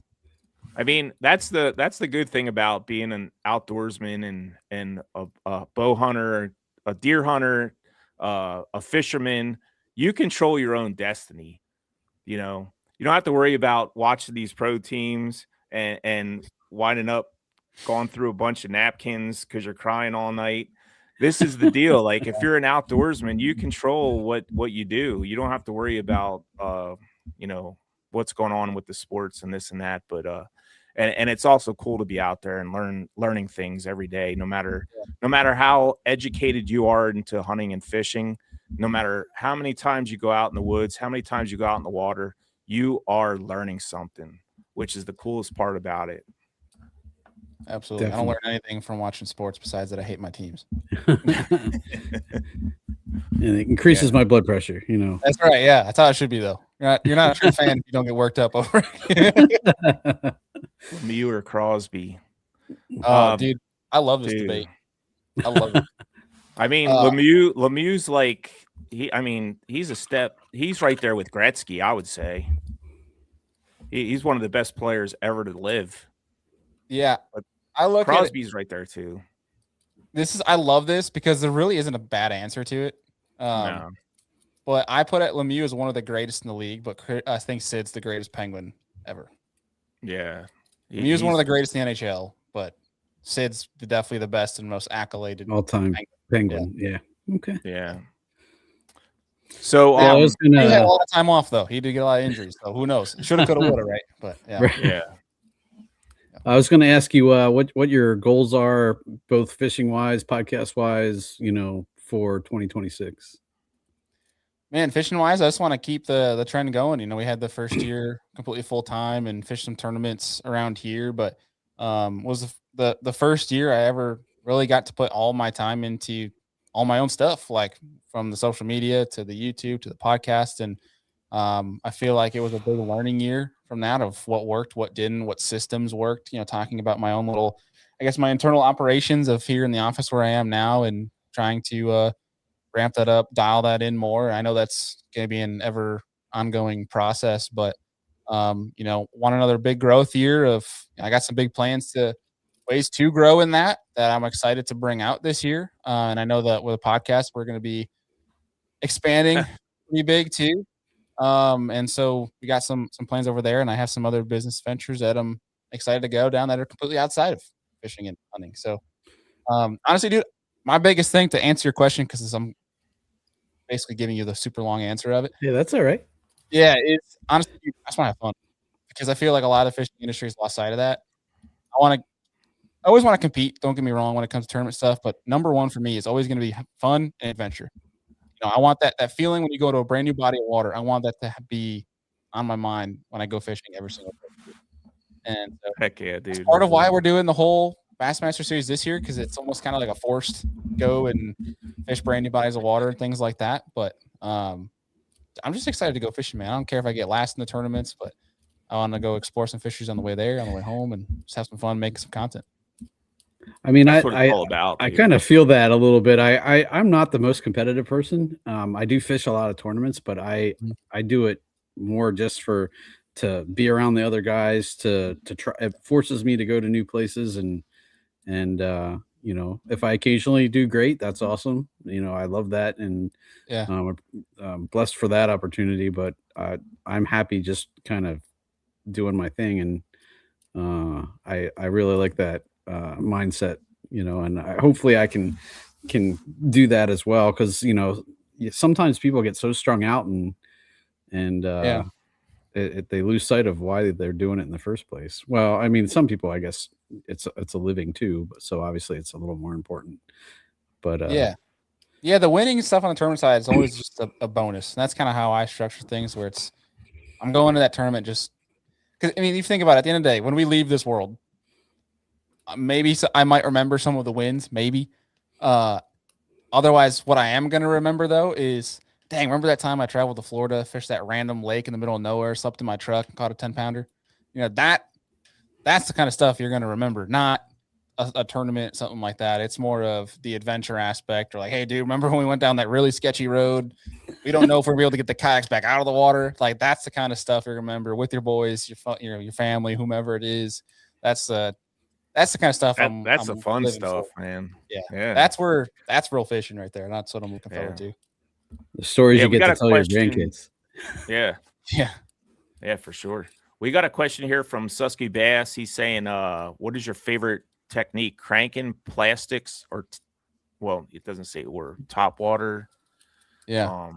I mean, that's the good thing about being an outdoorsman and a bow hunter, a deer hunter, a fisherman. You control your own destiny. You know, you don't have to worry about watching these pro teams and winding up gone through a bunch of napkins because you're crying all night. This is the deal. Like if you're an outdoorsman, you control what you do. You don't have to worry about what's going on with the sports and this and that. But and it's also cool to be out there and learning things every day, no matter how educated you are into hunting and fishing, no matter how many times you go out in the woods, how many times you go out in the water, you are learning something, which is the coolest part about it. Absolutely. Definitely. I don't learn anything from watching sports besides that I hate my teams. And it increases my blood pressure, That's right. Yeah. That's how it should be, though. You're not a true fan if you don't get worked up over it. Lemieux or Crosby. Dude, I love this debate. I love it. I mean, Lemieux's like he's right there with Gretzky, I would say. He's one of the best players ever to live. Yeah. But I look Crosby's right there too. I love this because there really isn't a bad answer to it. No. But I put it Lemieux as one of the greatest in the league, but I think Sid's the greatest Penguin ever. Yeah. Lemieux is one of the greatest in the NHL, but Sid's definitely the best and most accoladed all-time Penguin. Yeah. Okay. Yeah. So he had a lot of time off though. He did get a lot of injuries, so who knows? Shoulda, coulda, woulda, right? But yeah. Right. Yeah. I was going to ask you what your goals are, both fishing wise, podcast wise, for 2026. Man, fishing wise, I just want to keep the trend going. We had the first year completely full time and fished some tournaments around here, but was the first year I ever really got to put all my time into all my own stuff, like from the social media to the YouTube to the podcast. And I feel like it was a big learning year from that of what worked, what didn't, what systems worked, talking about my own little, my internal operations of here in the office where I am now and trying to ramp that up, dial that in more. I know that's going to be an ever ongoing process, but want another big growth year I got some big plans to ways to grow in that I'm excited to bring out this year. And I know that with a podcast, we're going to be expanding pretty big too. And so we got some plans over there, and I have some other business ventures that I'm excited to go down that are completely outside of fishing and hunting. So, honestly, dude, my biggest thing to answer your question, because I'm basically giving you the super long answer of it. Yeah, that's all right. Yeah, it's honestly, I just want to have fun because I feel like a lot of the fishing industry has lost sight of that. I always want to compete. Don't get me wrong when it comes to tournament stuff, but number one for me is always going to be fun and adventure. I want that feeling when you go to a brand new body of water. I want that to be on my mind when I go fishing every single day. And heck yeah, dude. Part of why we're doing the whole Bassmaster Series this year, because it's almost kind of like a forced go and fish brand new bodies of water and things like that. But I'm just excited to go fishing, man. I don't care if I get last in the tournaments, but I want to go explore some fisheries on the way there, on the way home, and just have some fun making some content. I mean, I kind of feel that a little bit. I'm not the most competitive person. I do fish a lot of tournaments, but I do it more just to be around the other guys, to try. It forces me to go to new places, and if I occasionally do great, that's awesome. I love that, and I'm blessed for that opportunity. But I'm happy just kind of doing my thing, and I really like that mindset, and hopefully I can do that as well, because sometimes people get so strung out and they lose sight of why they're doing it in the first place. Well, I mean, some people, I guess it's a living too, but so obviously it's a little more important. But the winning stuff on the tournament side is always just a bonus, and that's kind of how I structure things, where I'm going to that tournament just because, I mean, you think about it, at the end of the day, when we leave this world, maybe I might remember some of the wins, maybe. Otherwise, what I am going to remember, though, is, dang, remember that time I traveled to Florida, fished that random lake in the middle of nowhere, slept in my truck, and caught a 10-pounder? That's the kind of stuff you're going to remember, not a tournament, something like that. It's more of the adventure aspect, or like, hey, dude, remember when we went down that really sketchy road? We don't know if we're going to be able to get the kayaks back out of the water. Like, that's the kind of stuff you remember with your boys, your family, whomever it is. That's the kind of stuff. That's the fun stuff, man. Yeah. That's real fishing right there. That's what I'm looking forward to. The stories you get to tell your grandkids. Yeah, for sure. We got a question here from Susky Bass. He's saying, "What is your favorite technique, cranking plastics or well, it doesn't say or top water. Yeah.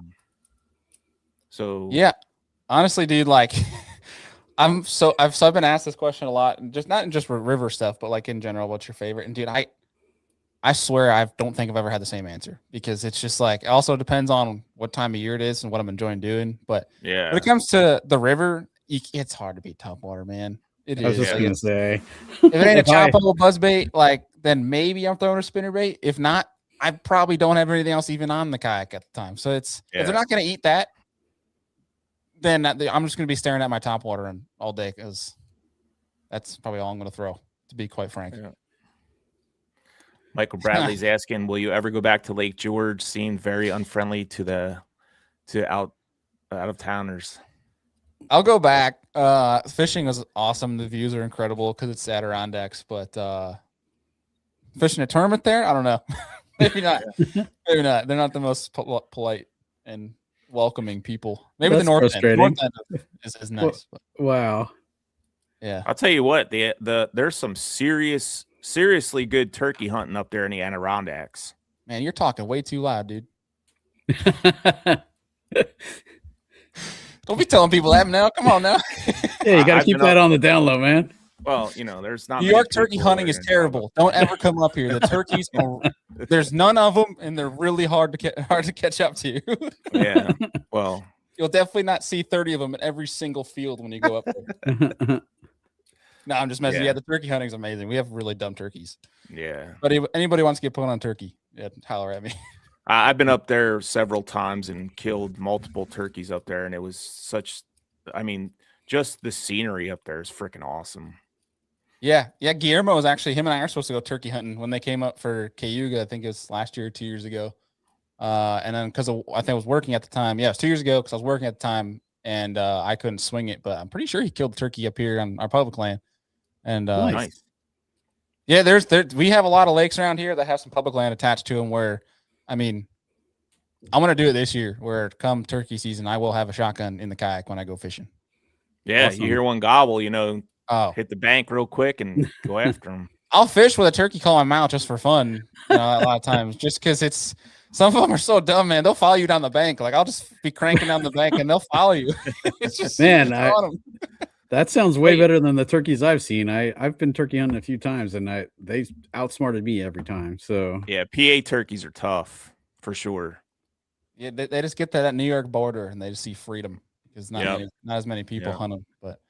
So yeah, honestly, dude, like I've been asked this question a lot, and just not just with river stuff, but like in general, what's your favorite? And dude, I swear I don't think I've ever had the same answer, because it's just like, it also depends on what time of year it is and what I'm enjoying doing. But yeah, when it comes to the river, it's hard to beat topwater, man. I was just gonna say, if it ain't a choppable buzzbait, like, then maybe I'm throwing a spinnerbait. If not, I probably don't have anything else even on the kayak at the time. So if they're not going to eat that, then I'm just going to be staring at my topwater all day, because that's probably all I'm going to throw, to be quite frank. Yeah. Michael Bradley's asking, will you ever go back to Lake George? Seemed very unfriendly to out of towners. I'll go back. Fishing was awesome. The views are incredible because it's Adirondacks, but fishing a tournament there, I don't know. Maybe not. Maybe not. They're not the most polite and welcoming people. Maybe That's the North End. North End is nice. But. Wow. Yeah. I'll tell you what, there's some seriously good turkey hunting up there in the Adirondacks. Man, you're talking way too loud, dude. Don't be telling people that now. Come on now. Yeah, you got to keep that on the down low, man. Well, there's not. New York turkey hunting is terrible. Don't ever come up here. The turkeys, there's none of them, and they're really hard to catch up to. Yeah. Well, you'll definitely not see 30 of them in every single field when you go up there. No, I'm just messing. Yeah, the turkey hunting is amazing. We have really dumb turkeys. Yeah. But if anybody wants to get put on turkey, holler at me. I've been up there several times and killed multiple turkeys up there, and it was just the scenery up there is freaking awesome. Yeah. Guillermo was actually, him and I are supposed to go turkey hunting when they came up for Cayuga. I think it was last year or 2 years ago. And then because I think I was working at the time. Yeah, it was 2 years ago because I was working at the time, and I couldn't swing it. But I'm pretty sure he killed turkey up here on our public land. And nice. Yeah, we have a lot of lakes around here that have some public land attached to them where, I'm going to do it this year where come turkey season, I will have a shotgun in the kayak when I go fishing. Yeah, awesome. You hear one gobble, hit the bank real quick and go after them. I'll fish with a turkey call in my mouth just for fun a lot of times, just because some of them are so dumb, man. They'll follow you down the bank. Like, I'll just be cranking down the bank and they'll follow you. It's just, man, that sounds way better than the turkeys I've seen. I've been turkey hunting a few times, and they outsmarted me every time. So yeah, PA turkeys are tough for sure. Yeah, they just get to that New York border and they just see freedom because not as many people hunt them. But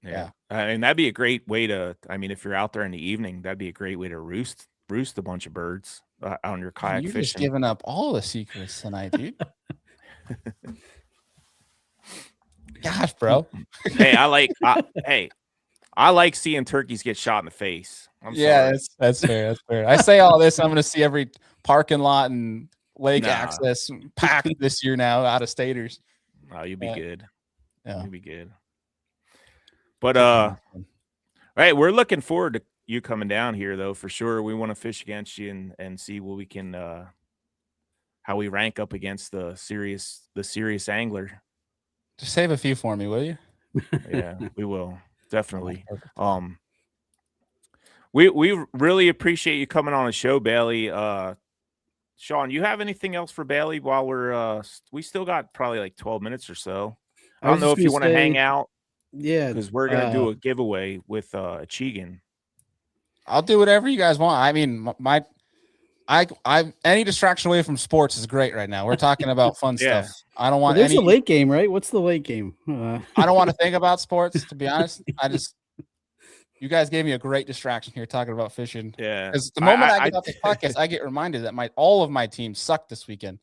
yeah, that'd be a great way to. If you're out there in the evening, that'd be a great way to roost a bunch of birds on your kayak You're fishing. Just giving up all the secrets tonight, dude. Gosh, bro. Hey, I like seeing turkeys get shot in the face. That's fair. That's fair. I say all this, I'm going to see every parking lot and lake access packed this year now, out of staters. Oh, you'll be good. Yeah, you'll be good. But all right, we're looking forward to you coming down here, though, for sure. We want to fish against you and see what we can, how we rank up against the serious angler. Just save a few for me, will you? Yeah, we will definitely. We really appreciate you coming on the show, Bailey. Sean, you have anything else for Bailey while we still got probably like 12 minutes or so. I don't know if you want to hang out. Yeah, because we're gonna do a giveaway with Achigan. I'll do whatever you guys want. Any distraction away from sports is great right now. We're talking about fun stuff. I don't want. There's a late game, right? What's the late game? I don't want to think about sports, to be honest. You guys gave me a great distraction here talking about fishing. Yeah. Because the moment I get off the podcast, I get reminded that all of my teams suck this weekend,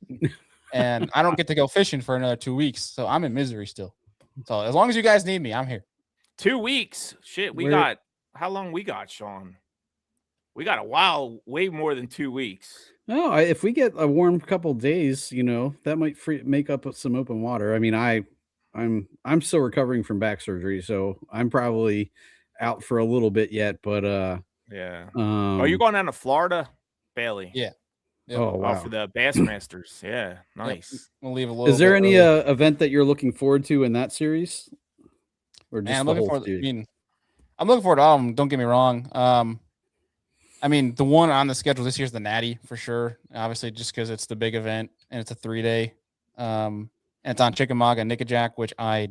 and I don't get to go fishing for another 2 weeks. So I'm in misery still. So as long as you guys need me, I'm here. 2 weeks. Shit, how long we got, Sean? We got a while, way more than 2 weeks. No, if we get a warm couple days, that might make up some open water. I'm still recovering from back surgery, so I'm probably out for a little bit yet. But yeah. Are you going down to Florida, Bailey? Yeah. Yep. Oh, wow. For the Bassmasters. Yeah, nice. Yep. We'll leave a little. Is there any event that you're looking forward to in that series? Or just I'm looking forward to all of them. Don't get me wrong. I mean, the one on the schedule this year is the Natty for sure. Obviously, just because it's the big event and it's a 3-day. And it's on Chickamauga, Nickajack, which I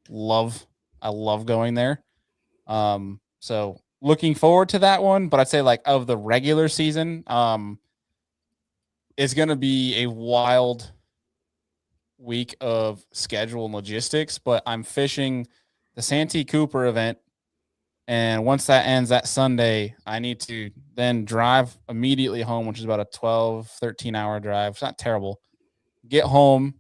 love. I love going there. So looking forward to that one. But I'd say like of the regular season, it's going to be a wild week of schedule and logistics. But I'm fishing the Santee Cooper event. And once that ends that Sunday, I need to then drive immediately home, which is about a 12, 13-hour drive. It's not terrible. Get home.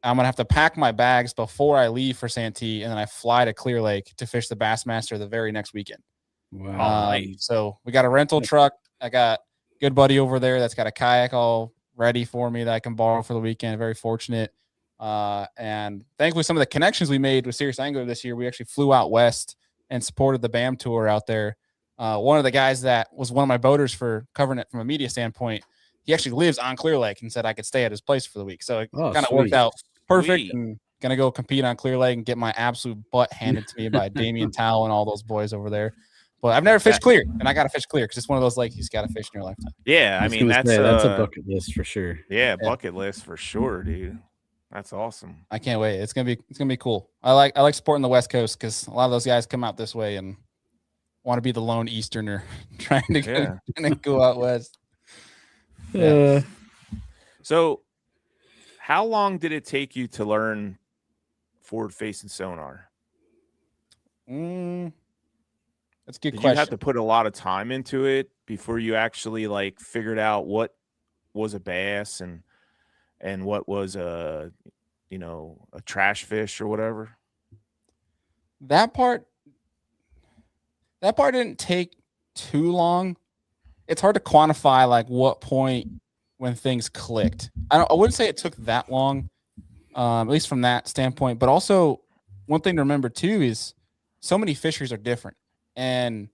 I'm going to have to pack my bags before I leave for Santee, and then I fly to Clear Lake to fish the Bassmaster the very next weekend. Wow. So we got a rental truck. I got a good buddy over there that's got a kayak all ready for me that I can borrow for the weekend. Very fortunate. And thankfully, some of the connections we made with Serious Angler this year, we actually flew out west and supported the BAM tour out there. One of the guys that was one of my boaters for covering it from a media standpoint, he actually lives on Clear Lake and said I could stay at his place for the week. So it kind of worked out perfect. And going to go compete on Clear Lake and get my absolute butt handed to me by Damian Towle and all those boys over there. But I've never fished Clear, and I got to fish Clear because it's one of those lakes you got to fish in your lifetime. Yeah, I mean, that's a bucket list for sure. Yeah, bucket list for sure, dude. That's awesome. I can't wait. It's gonna be cool. I like supporting the West Coast because a lot of those guys come out this way and want to be the lone Easterner trying to go out west. Yeah. So, how long did it take you to learn forward-facing sonar? That's a good Did question. you have to put a lot of time into it before you actually like figured out what was a bass and what was a trash fish or whatever? That part didn't take too long. It's hard to quantify like what point when things clicked. I wouldn't say it took that long, at least from that standpoint. But also, one thing to remember too is so many fisheries are different. And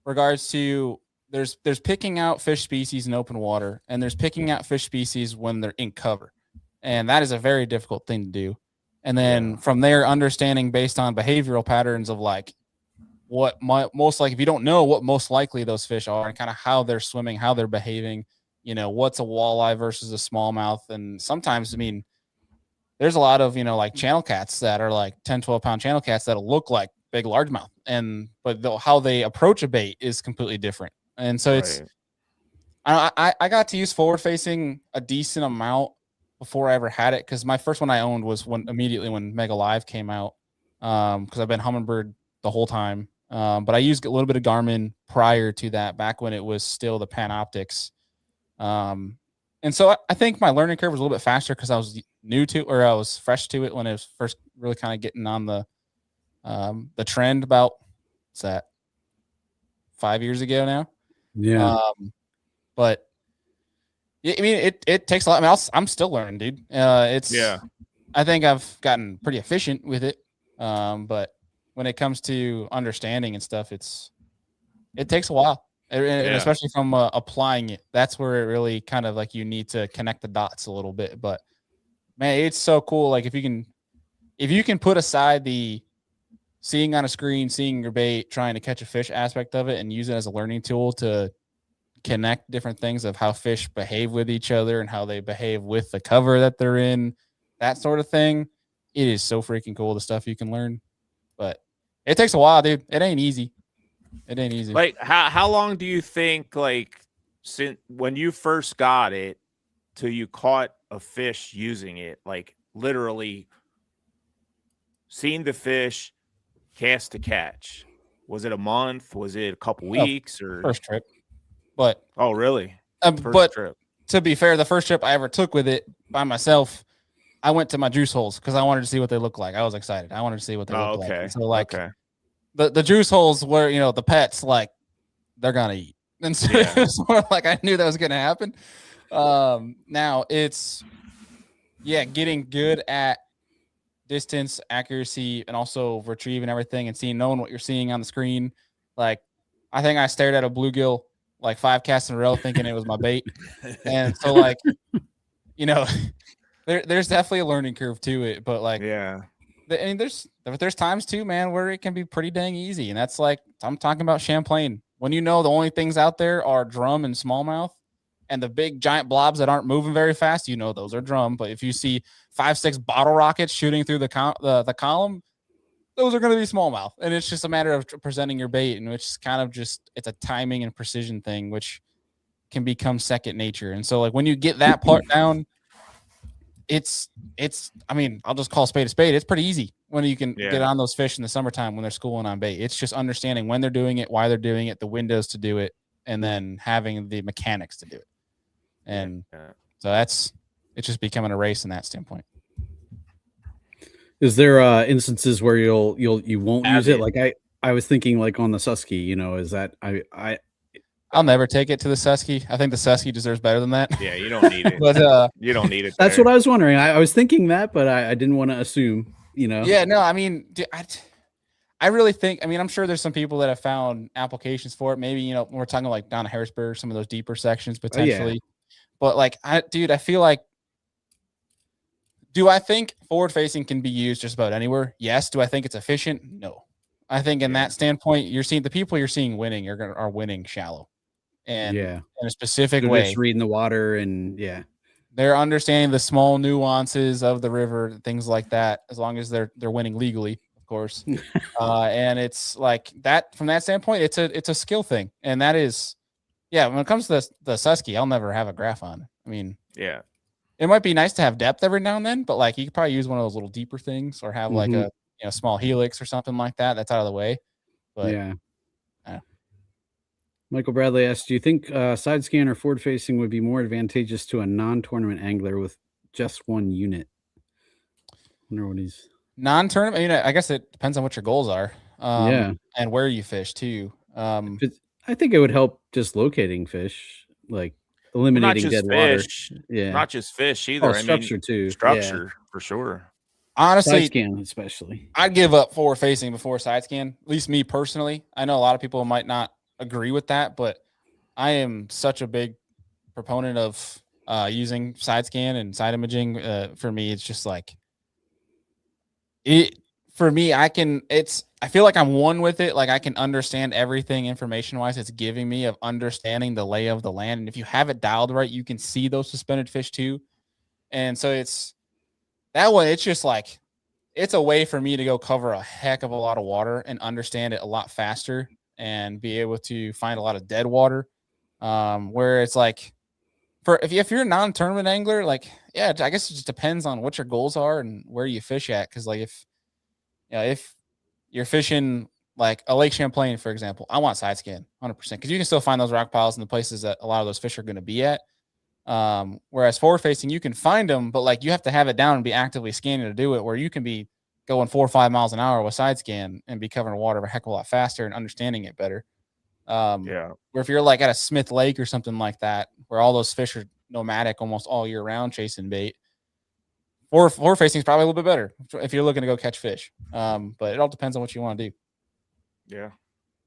regards to there's picking out fish species in open water, and there's picking out fish species when they're in cover. And that is a very difficult thing to do. And then from there, understanding based on behavioral patterns of like what most like, if you don't know what most likely those fish are and kind of how they're swimming, how they're behaving, what's a walleye versus a smallmouth. And sometimes, I mean, there's a lot of, like channel cats that are like 10, 12 pound channel cats that'll look like big largemouth. But how they approach a bait is completely different. And so it's, I got to use forward facing a decent amount before I ever had it, because my first one I owned was immediately when Mega Live came out, because I've been Humminbird the whole time. But I used a little bit of Garmin prior to that, back when it was still the Panoptics. And so I think my learning curve was a little bit faster because I was new to it, or I was fresh to it when it was first really kind of getting on the trend about, what's that, 5 years ago now? Yeah. But I mean, it takes a lot. I mean, I'm still learning, dude. I think I've gotten pretty efficient with it. But when it comes to understanding and stuff, it takes a while, and especially from applying it. That's where it really kind of like you need to connect the dots a little bit. But man, it's so cool. Like if you can put aside the seeing on a screen, seeing your bait, trying to catch a fish aspect of it, and use it as a learning tool to connect different things of how fish behave with each other and how they behave with the cover that they're in, that sort of thing. It is so freaking cool, the stuff you can learn. But it takes a while, dude. It ain't easy. Like how long do you think, like, since when you first got it till you caught a fish using it, like literally seeing the fish cast to catch? Was it a month? Was it a couple weeks? Or first trip? But oh, really? But trip. To be fair, the first trip I ever took with it by myself, I went to my juice holes because I wanted to see what they look like. I was excited. I wanted to see what they look like. And so like the juice holes where, the pets, like, they're gonna eat. And so it was more like I knew that was gonna happen. Now it's getting good at distance, accuracy, and also retrieve and everything, and knowing what you're seeing on the screen. Like, I think I stared at a bluegill like 5 casts in a row thinking it was my bait. And so like, there's definitely a learning curve to it, but like, there's times too, man, where it can be pretty dang easy. And that's like, I'm talking about Champlain When you know the only things out there are drum and smallmouth, and the big giant blobs that aren't moving very fast, you know those are drum. But if you see 5-6 bottle rockets shooting through the column, those are going to be smallmouth. And it's just a matter of presenting your bait, and which is kind of just, it's a timing and precision thing, which can become second nature. And so like when you get that part down, it's I mean, I'll just call a spade a spade. It's pretty easy when you can get on those fish in the summertime when they're schooling on bait. It's just understanding when they're doing it, why they're doing it, the windows to do it, and then having the mechanics to do it. And so it's just becoming a race in that standpoint. Is there instances where you won't use it? Like I was thinking like on the Susky, you know, is that I'll never take it to the Susky. I think the Susky deserves better than that. Yeah, you don't need it. But you don't need it. That's what I was wondering. I was thinking that, but I didn't want to assume, you know. Yeah, no, I mean, I really think, I mean, I'm sure there's some people that have found applications for it. Maybe, you know, we're talking like down to Harrisburg, some of those deeper sections potentially. Yeah. But like, I feel like, do I think forward facing can be used just about anywhere? Yes. Do I think it's efficient? No. I think in that standpoint, you're seeing the people you're seeing winning are winning shallow. And in a specific way, just reading the water and they're understanding the small nuances of the river, things like that, as long as they're winning legally, of course. And it's like that from that standpoint, it's a skill thing. And that is, when it comes to the Susky, I'll never have a graph on. I mean, it might be nice to have depth every now and then, but like you could probably use one of those little deeper things or have like a small helix or something like that. That's out of the way. But Michael Bradley asks, do you think side scan or forward facing would be more advantageous to a non-tournament angler with just one unit? I wonder what he's non-tournament. I mean, I guess it depends on what your goals are. And where you fish too. I think it would help just locating fish, like eliminating dead fish. Water. Yeah, not just fish either. Structure too. Structure for sure. Honestly, side scan especially. I'd give up forward facing before side scan. At least me personally. I know a lot of people might not agree with that, but I am such a big proponent of using side scan and side imaging. For me, it's just like it. For me, I feel like I'm one with it. Like I can understand everything information wise it's giving me of understanding the lay of the land. And if you have it dialed right, you can see those suspended fish too. And so it's that way. It's just like, it's a way for me to go cover a heck of a lot of water and understand it a lot faster and be able to find a lot of dead water. Where it's like, if you're a non-tournament angler, like, I guess it just depends on what your goals are and where you fish at. Cause like if you're fishing like a Lake Champlain, for example, I want side scan 100% because you can still find those rock piles in the places that a lot of those fish are going to be at. Whereas forward facing, you can find them, but like you have to have it down and be actively scanning to do it, where you can be going 4 or 5 miles an hour with side scan and be covering water a heck of a lot faster and understanding it better. Where if you're like at a Smith Lake or something like that, where all those fish are nomadic almost all year round chasing bait, forward facing is probably a little bit better if you're looking to go catch fish. But it all depends on what you want to do.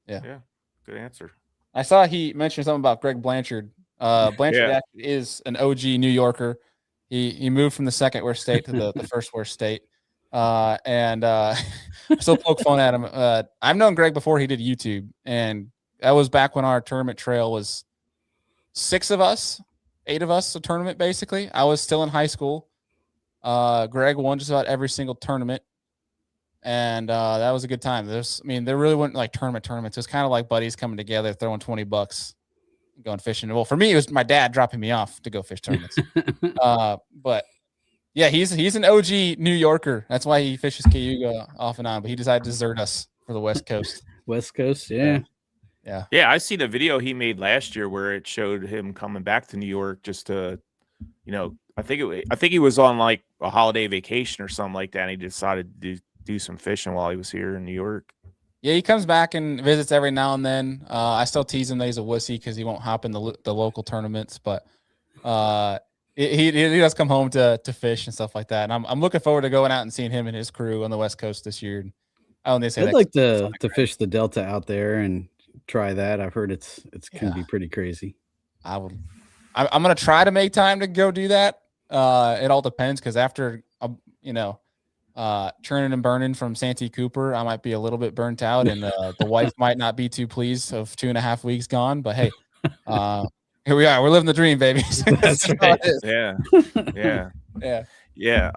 Yeah. Good answer. I saw he mentioned something about Greg Blanchard. Blanchard actually is an OG New Yorker. He moved from the second worst state to the first worst state. And still poke fun at him. I've known Greg before he did YouTube, and that was back when our tournament trail was 8 of us, a tournament basically. I was still in high school. Greg won just about every single tournament, and that was a good time. There really weren't like tournaments. It was kind of like buddies coming together, throwing $20, going fishing. Well, for me, it was my dad dropping me off to go fish tournaments. But yeah, he's an OG New Yorker. That's why he fishes Cayuga off and on. But he decided to desert us for the West Coast. West Coast, yeah. I seen a video he made last year where it showed him coming back to New York just to, I think he was on like a holiday vacation or something like that. And he decided to do some fishing while he was here in New York. Yeah, he comes back and visits every now and then. I still tease him that he's a wussy because he won't hop in the local tournaments, but he does come home to fish and stuff like that. And I'm looking forward to going out and seeing him and his crew on the West Coast this year. I'd like to fish the Delta out there and try that. I've heard it's can be pretty crazy. I'm gonna try to make time to go do that. It all depends because after churning and burning from Santee Cooper. I might be a little bit burnt out, and the wife might not be too pleased of 2.5 weeks gone. But hey, here we are. We're living the dream, baby. That's right. Yeah.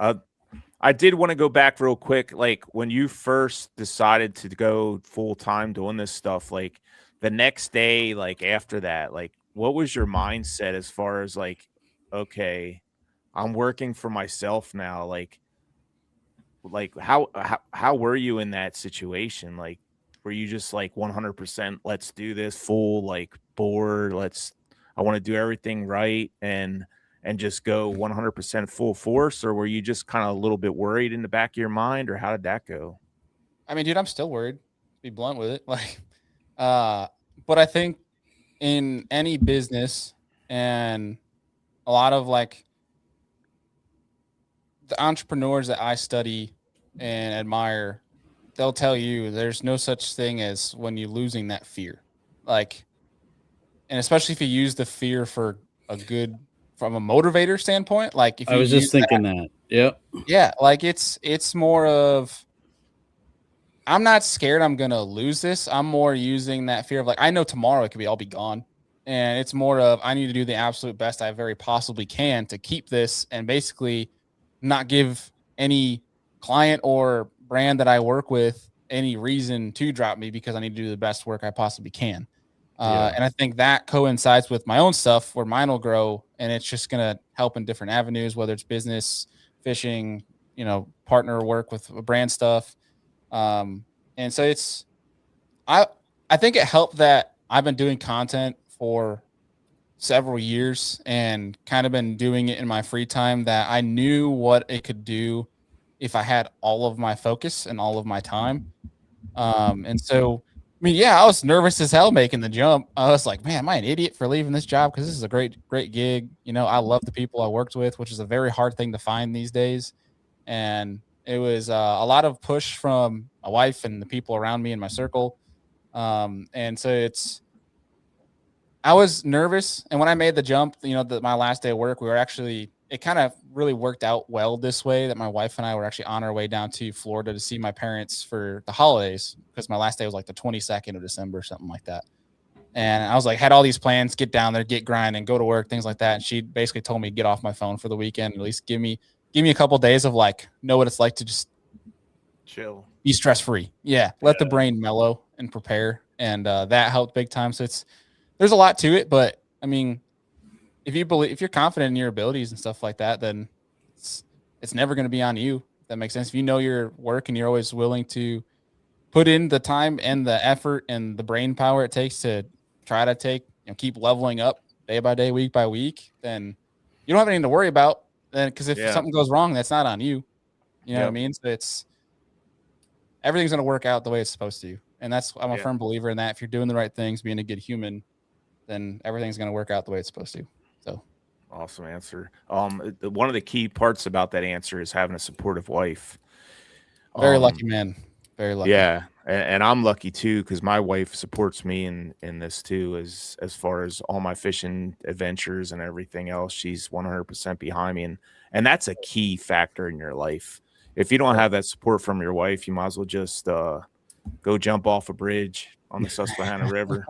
I did want to go back real quick. Like when you first decided to go full time doing this stuff, like the next day, like after that, like what was your mindset as far as like, okay, I'm working for myself now. Like how were you in that situation? Like, were you just like 100%, let's do this full, like board, I want to do everything right and just go 100% full force? Or were you just kind of a little bit worried in the back of your mind, or how did that go? I mean, dude, I'm still worried, to be blunt with it. Like, but I think in any business and a lot of like the entrepreneurs that I study and admire, they'll tell you there's no such thing as when you're losing that fear. Like, and especially if you use the fear for a good, from a motivator standpoint, like if you I was just thinking that. Yep. Yeah. Like it's more of, I'm not scared I'm going to lose this. I'm more using that fear of like, I know tomorrow it could be, I'll be gone. And it's more of, I need to do the absolute best I very possibly can to keep this and basically not give any client or brand that I work with any reason to drop me, because I need to do the best work I possibly can. And I think that coincides with my own stuff where mine will grow, and it's just going to help in different avenues, whether it's business, fishing, partner work with brand stuff. And so it's, I think it helped that I've been doing content for several years and kind of been doing it in my free time, that I knew what it could do if I had all of my focus and all of my time. And so, I mean, yeah, I was nervous as hell making the jump. I was like, man, am I an idiot for leaving this job? Because this is a great gig. I love the people I worked with, which is a very hard thing to find these days. And it was a lot of push from my wife and the people around me in my circle. And so I was nervous. And when I made the jump, my last day of work, it kind of really worked out well this way, that my wife and I were actually on our way down to Florida to see my parents for the holidays, because my last day was like the 22nd of December, something like that. And I was like, had all these plans, get down there, get grinding, go to work, things like that. And she basically told me to get off my phone for the weekend, at least give me a couple of days of like, know what it's like to just chill, be stress-free. Yeah. Let the brain mellow and prepare. And that helped big time. So there's a lot to it, but I mean, if you're confident in your abilities and stuff like that, then it's never going to be on you. If that makes sense. If you know your work and you're always willing to put in the time and the effort and the brain power it takes to try to keep leveling up day by day, week by week, then you don't have anything to worry about. Then, because if something goes wrong, that's not on you. You know what I mean? So everything's going to work out the way it's supposed to. And I'm a firm believer in that. If you're doing the right things, being a good human, then everything's going to work out the way it's supposed to. So awesome answer. One of the key parts about that answer is having a supportive wife. Very lucky, man. Very lucky. Yeah. And I'm lucky too, because my wife supports me in this too, as far as all my fishing adventures and everything else. She's 100% behind me. And that's a key factor in your life. If you don't have that support from your wife, you might as well just go jump off a bridge on the Susquehanna River.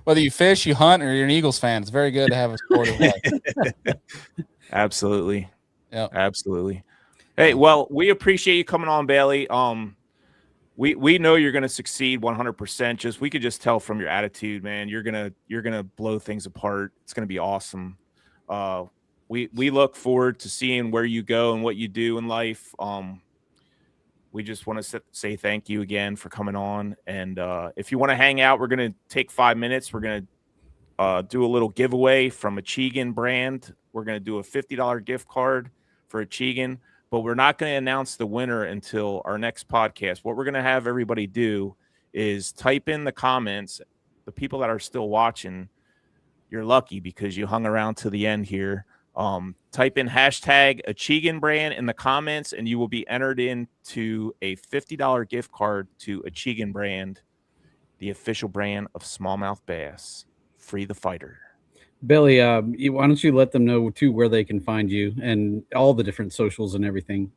Whether you fish, you hunt, or you're an Eagles fan, it's very good to have a supportive wife. Absolutely. Yeah. Absolutely. Hey, well, we appreciate you coming on, Bailey. We know you're going to succeed 100%. We could just tell from your attitude, man. You're gonna blow things apart. It's gonna be awesome. We look forward to seeing where you go and what you do in life. We just want to say thank you again for coming on. And if you want to hang out, we're going to take 5 minutes. We're going to do a little giveaway from Achigan brand. We're going to do a $50 gift card for Achigan, but we're not going to announce the winner until our next podcast. What we're going to have everybody do is type in the comments. The people that are still watching, you're lucky because you hung around to the end here. Type in hashtag Achigan brand in the comments, and you will be entered into a $50 gift card to Achigan brand, the official brand of smallmouth bass. Free the fighter. Billy, why don't you let them know too where they can find you and all the different socials and everything?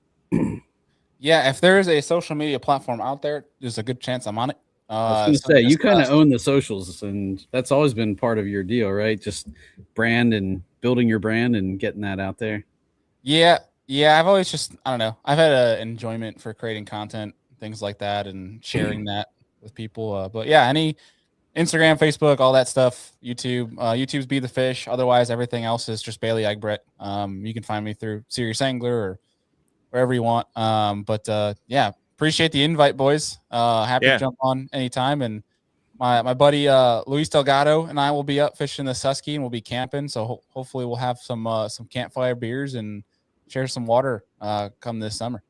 Yeah, if there is a social media platform out there, there's a good chance I'm on it. I was going to say, you kind of own the socials, and that's always been part of your deal, right? Just brand and building your brand and getting that out there. Yeah. I've always just, I don't know. I've had an enjoyment for creating content, things like that, and sharing that with people. But yeah, any Instagram, Facebook, all that stuff, YouTube. YouTube's Be the Fish. Otherwise, everything else is just Bailey Eigbrett. You can find me through Serious Angler or wherever you want. But yeah, appreciate the invite, boys. Happy to jump on anytime. And my buddy Luis Delgado and I will be up fishing the Susky, and we'll be camping. So hopefully we'll have some campfire beers and share some water come this summer.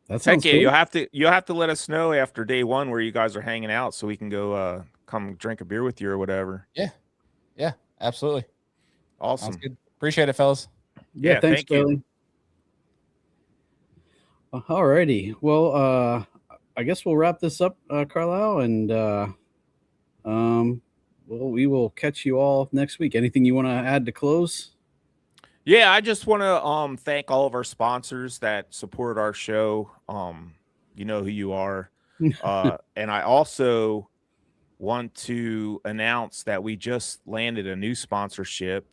That sounds cool. You'll have to let us know after day one where you guys are hanging out, so we can go come drink a beer with you or whatever. Yeah, absolutely. Awesome. Sounds good. Appreciate it, fellas. Yeah, thanks, Bailey. All righty. Well, I guess we'll wrap this up, Carlisle, and we will catch you all next week. Anything you want to add to close? Yeah, I just want to thank all of our sponsors that support our show. You know who you are. And I also want to announce that we just landed a new sponsorship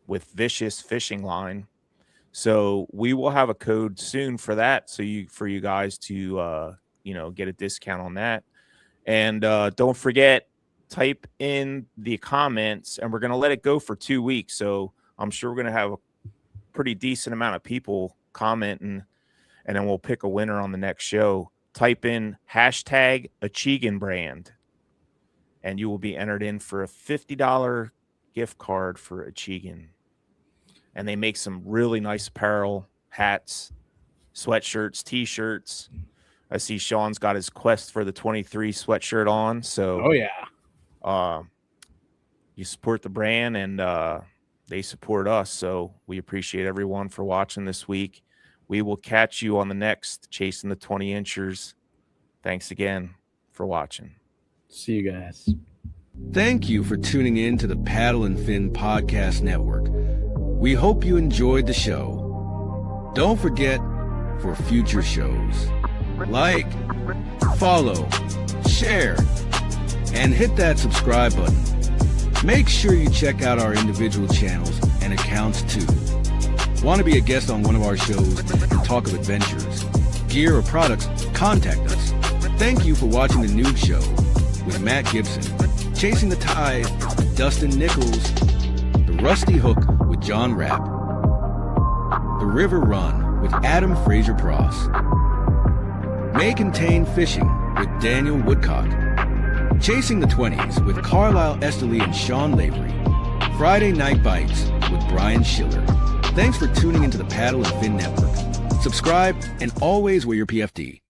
with Vicious Fishing Line. So we will have a code soon for that, so for you guys to get a discount on that. And don't forget, type in the comments, and we're going to let it go for 2 weeks. So I'm sure we're going to have a pretty decent amount of people commenting, and then we'll pick a winner on the next show. Type in #Achigan brand, and you will be entered in for a $50 gift card for Achigan. And they make some really nice apparel, hats, sweatshirts, T-shirts. I see Sean's got his Quest for the 23 sweatshirt on. So, oh yeah, you support the brand, and they support us. So we appreciate everyone for watching this week. We will catch you on the next Chasing the 20 Inchers. Thanks again for watching. See you guys. Thank you for tuning in to the Paddle and Fin Podcast Network. We hope you enjoyed the show. Don't forget, for future shows, like, follow, share, and hit that subscribe button. Make sure you check out our individual channels and accounts too. Want to be a guest on one of our shows and talk of adventures, gear, or products? Contact us. Thank you for watching The Noob Show with Matt Gibson, Chasing the Tide with Dustin Nichols, The Rusty Hook with John Rapp, The River Run with Adam Fraser Pross, May Contain Fishing with Daniel Woodcock, Chasing the 20s with Carlisle Esterly and Sean Lavery, Friday Night Bites with Brian Schiller. Thanks for tuning into the Paddle and Fin Network. Subscribe and always wear your PFD.